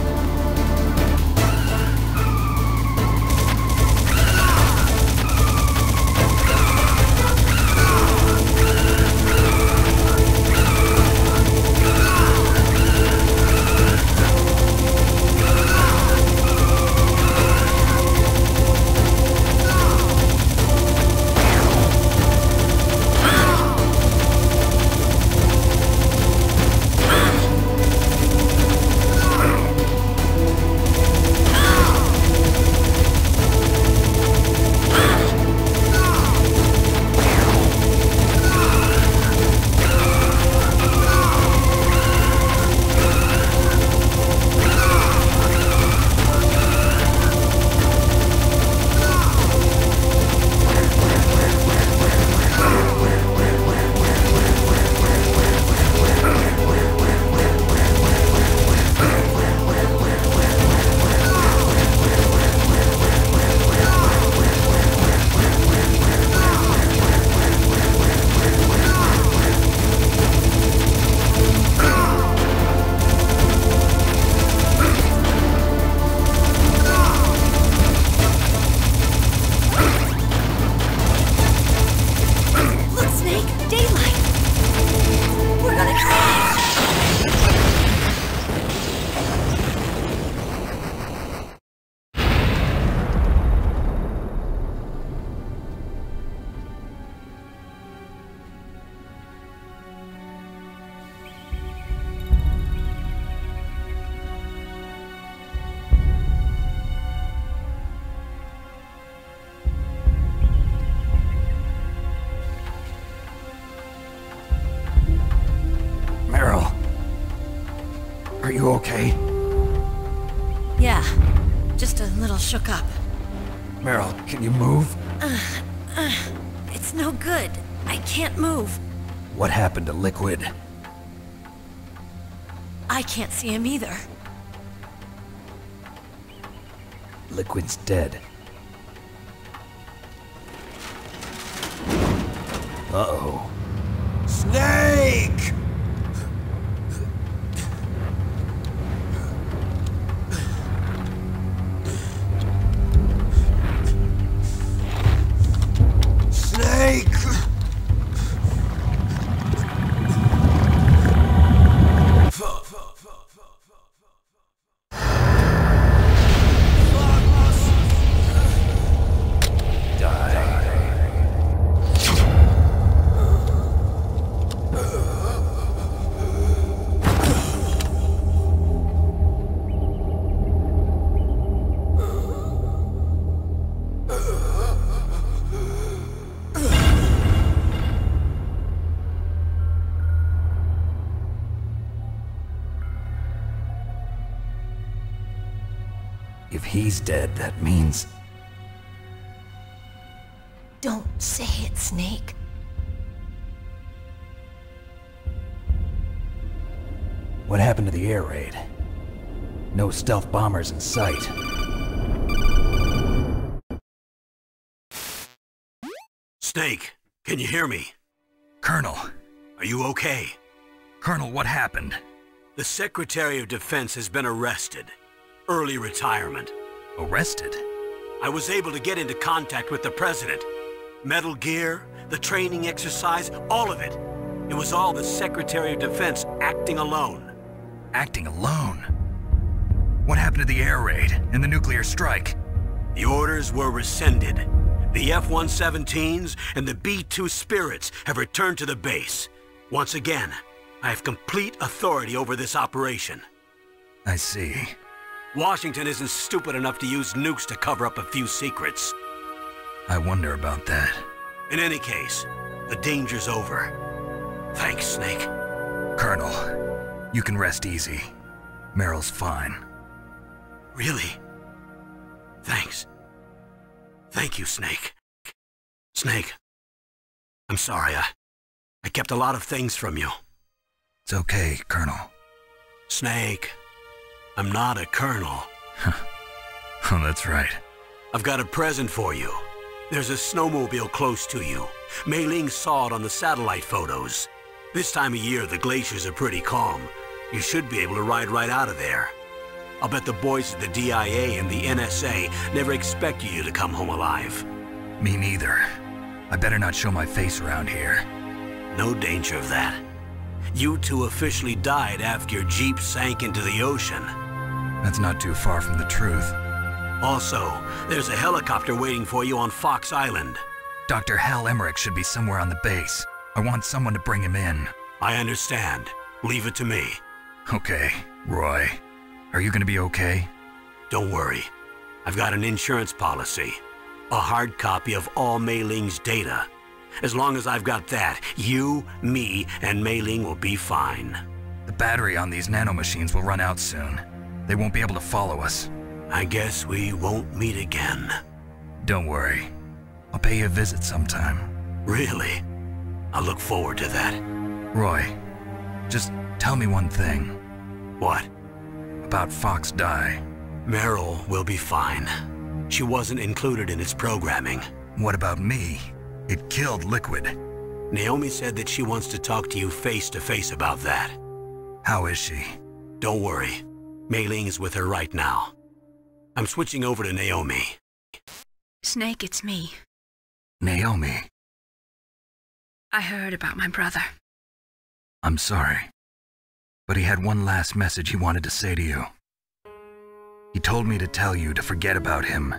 Snake, daylight! We're gonna crash! Are you okay? Yeah, just a little shook up. Meryl, can you move? It's no good. I can't move. What happened to Liquid? I can't see him either. Liquid's dead. Uh-oh. Snake! Snake! If he's dead, that means... Don't say it, Snake. What happened to the air raid? No stealth bombers in sight. Snake, can you hear me? Colonel. Are you okay? Colonel, what happened? The Secretary of Defense has been arrested. Early retirement. Arrested? I was able to get into contact with the President. Metal Gear, the training exercise, all of it. It was all the Secretary of Defense acting alone. Acting alone? What happened to the air raid and the nuclear strike? The orders were rescinded. The F-117s and the B-2 Spirits have returned to the base. Once again, I have complete authority over this operation. I see. Washington isn't stupid enough to use nukes to cover up a few secrets. I wonder about that. In any case, the danger's over. Thanks, Snake. Colonel, you can rest easy. Meryl's fine. Really? Thanks. Thank you, Snake. Snake, I'm sorry. I kept a lot of things from you. It's okay, Colonel. Snake, I'm not a colonel. Oh, that's right. I've got a present for you. There's a snowmobile close to you. Mei Ling saw it on the satellite photos. This time of year, the glaciers are pretty calm. You should be able to ride right out of there. I'll bet the boys at the DIA and the NSA never expected you to come home alive. Me neither. I better not show my face around here. No danger of that. You two officially died after your Jeep sank into the ocean. That's not too far from the truth. Also, there's a helicopter waiting for you on Fox Island. Dr. Hal Emmerich should be somewhere on the base. I want someone to bring him in. I understand. Leave it to me. Okay, Roy. Are you gonna be okay? Don't worry. I've got an insurance policy. A hard copy of all Mei Ling's data. As long as I've got that, you, me, and Mei Ling will be fine. The battery on these nanomachines will run out soon. They won't be able to follow us. I guess we won't meet again. Don't worry. I'll pay you a visit sometime. Really? I'll look forward to that. Roy, just tell me one thing. What? About Fox Die. Meryl will be fine. She wasn't included in its programming. What about me? It killed Liquid. Naomi said that she wants to talk to you face to face about that. How is she? Don't worry. Mei Ling is with her right now. I'm switching over to Naomi. Snake, it's me. Naomi. I heard about my brother. I'm sorry, but he had one last message he wanted to say to you. He told me to tell you to forget about him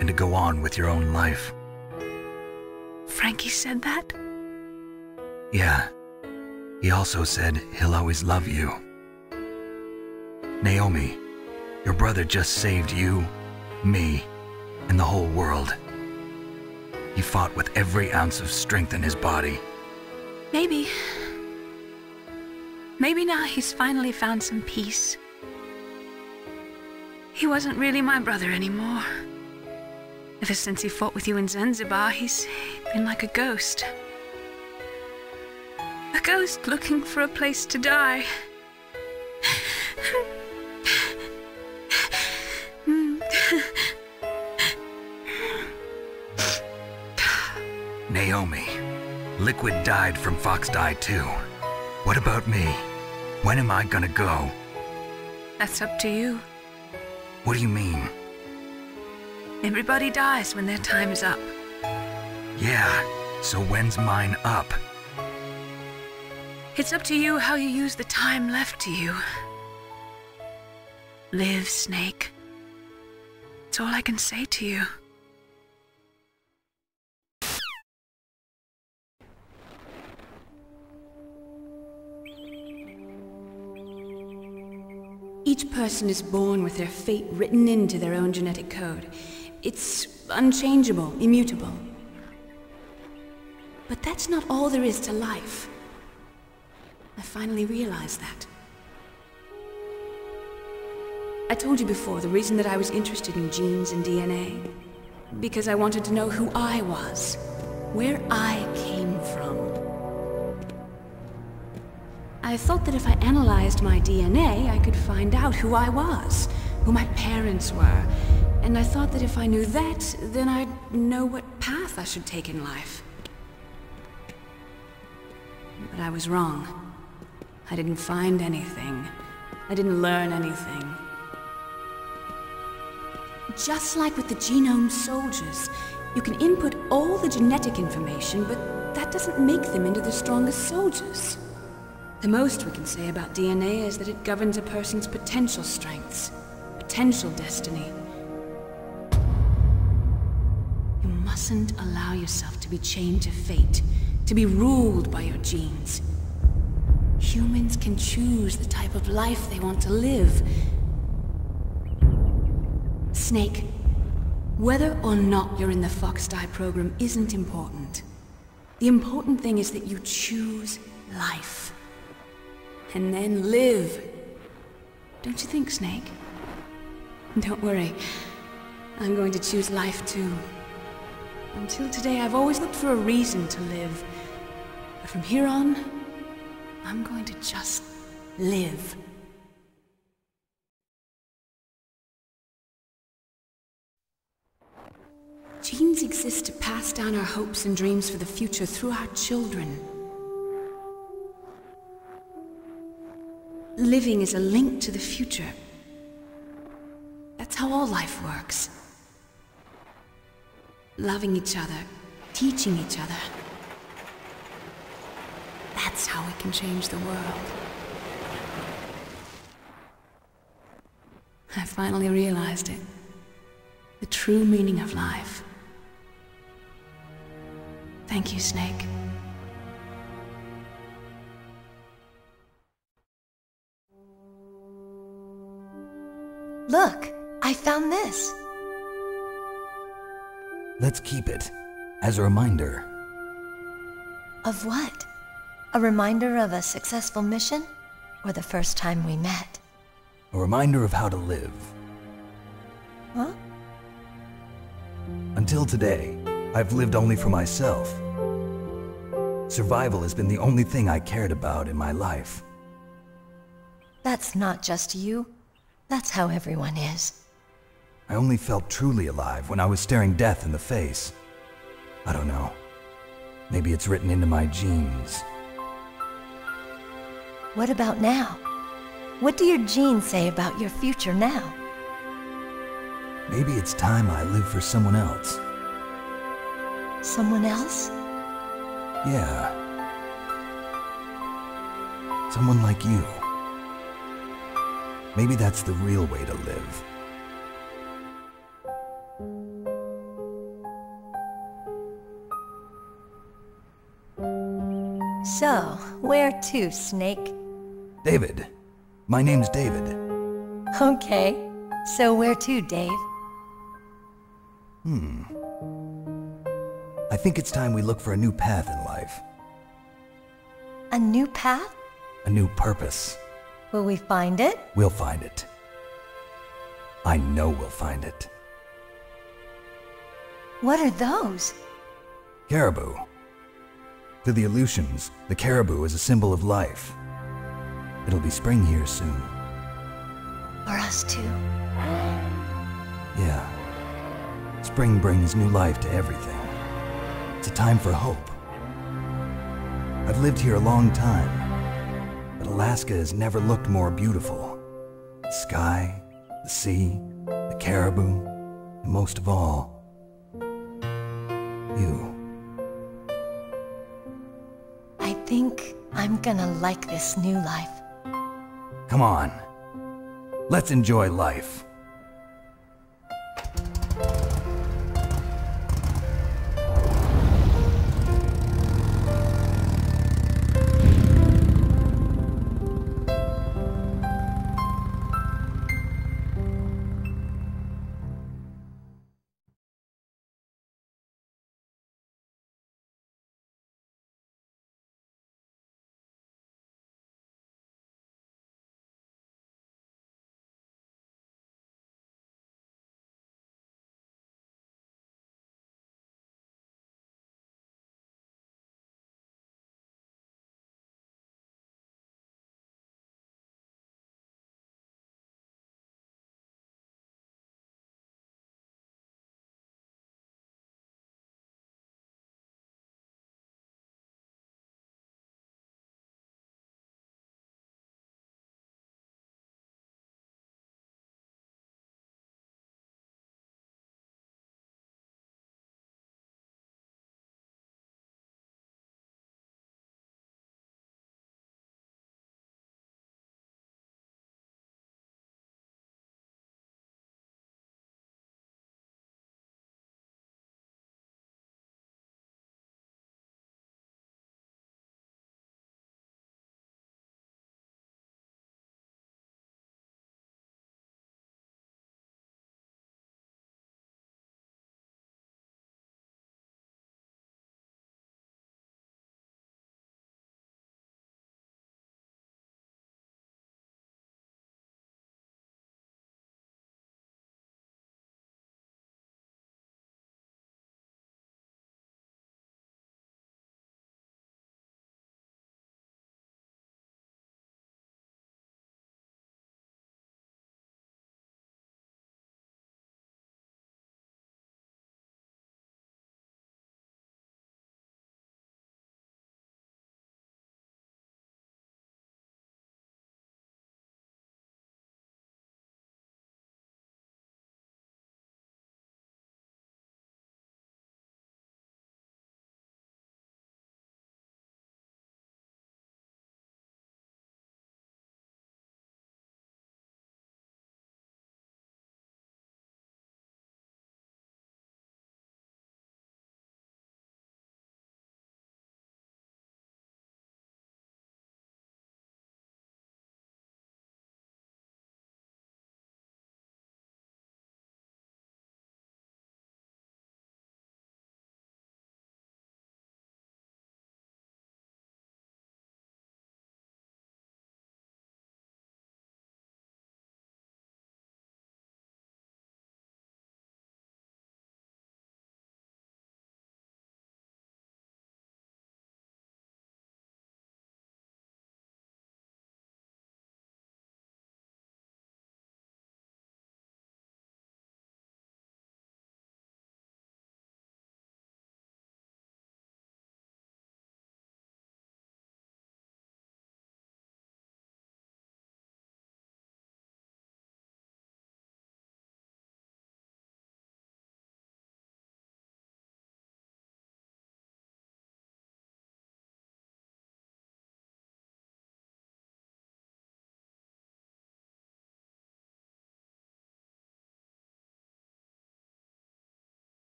and to go on with your own life. Frankie said that? Yeah. He also said he'll always love you. Naomi, your brother just saved you, me, and the whole world. He fought with every ounce of strength in his body. Maybe now he's finally found some peace. He wasn't really my brother anymore. Ever since he fought with you in Zanzibar, he's been like a ghost. A ghost looking for a place to die. Naomi, Liquid died from Fox died too. What about me? When am I gonna go? That's up to you. What do you mean? Everybody dies when their time is up. Yeah, so when's mine up? It's up to you how you use the time left to you. Live, Snake. It's all I can say to you. Each person is born with their fate written into their own genetic code. It's unchangeable, immutable. But that's not all there is to life. I finally realized that. I told you before the reason that I was interested in genes and DNA. Because I wanted to know who I was, where I came from. I thought that if I analyzed my DNA, I could find out who I was, who my parents were, and I thought that if I knew that, then I'd know what path I should take in life. But I was wrong. I didn't find anything. I didn't learn anything. Just like with the genome soldiers, you can input all the genetic information, but that doesn't make them into the strongest soldiers. The most we can say about DNA is that it governs a person's potential strengths, potential destiny. You mustn't allow yourself to be chained to fate, to be ruled by your genes. Humans can choose the type of life they want to live. Snake, whether or not you're in the Fox Die program isn't important. The important thing is that you choose life. And then live. Don't you think, Snake? Don't worry. I'm going to choose life too. Until today, I've always looked for a reason to live. But from here on, I'm going to just live. Genes exist to pass down our hopes and dreams for the future through our children. Living is a link to the future. That's how all life works. Loving each other, teaching each other. That's how we can change the world. I finally realized it. The true meaning of life. Thank you, Snake. Look, I found this. Let's keep it as a reminder. Of what? A reminder of a successful mission? Or the first time we met? A reminder of how to live. Huh? Until today, I've lived only for myself. Survival has been the only thing I cared about in my life. That's not just you. That's how everyone is. I only felt truly alive when I was staring death in the face. I don't know. Maybe it's written into my genes. What about now? What do your genes say about your future now? Maybe it's time I live for someone else. Someone else? Yeah. Someone like you. Maybe that's the real way to live. So, where to, Snake? David. My name's David. Okay. So where to, Dave? I think it's time we look for a new path in life. A new path? A new purpose. Will we find it? We'll find it. I know we'll find it. What are those? Caribou. To the Aleutians, the caribou is a symbol of life. It'll be spring here soon. For us too. Yeah. Spring brings new life to everything. It's a time for hope. I've lived here a long time, but Alaska has never looked more beautiful. The sky, the sea, the caribou, and most of all, you. I think I'm gonna like this new life. Come on. Let's enjoy life.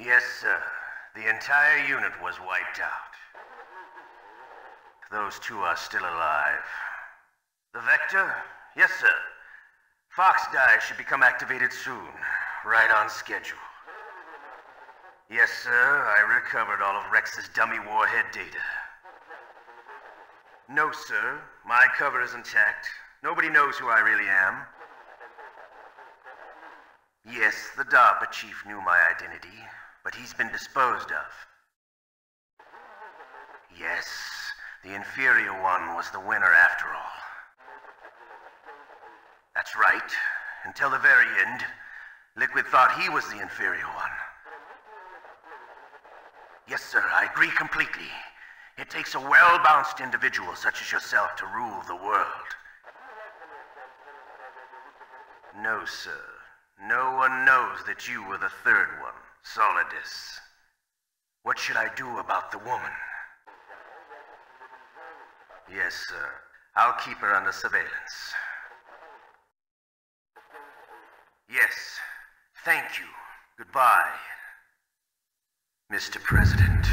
Yes, sir. The entire unit was wiped out. Those two are still alive. The Vector? Yes, sir. Fox Die should become activated soon. Right on schedule. Yes, sir. I recovered all of Rex's dummy warhead data. No, sir. My cover is intact. Nobody knows who I really am. Yes, the DARPA chief knew my identity, but he's been disposed of. Yes, the inferior one was the winner after all. That's right. Until the very end, Liquid thought he was the inferior one. Yes, sir, I agree completely. It takes a well-balanced individual such as yourself to rule the world. No, sir. No one knows that you were the third one, Solidus. What should I do about the woman? Yes, sir. I'll keep her under surveillance. Yes. Thank you. Goodbye, Mr. President.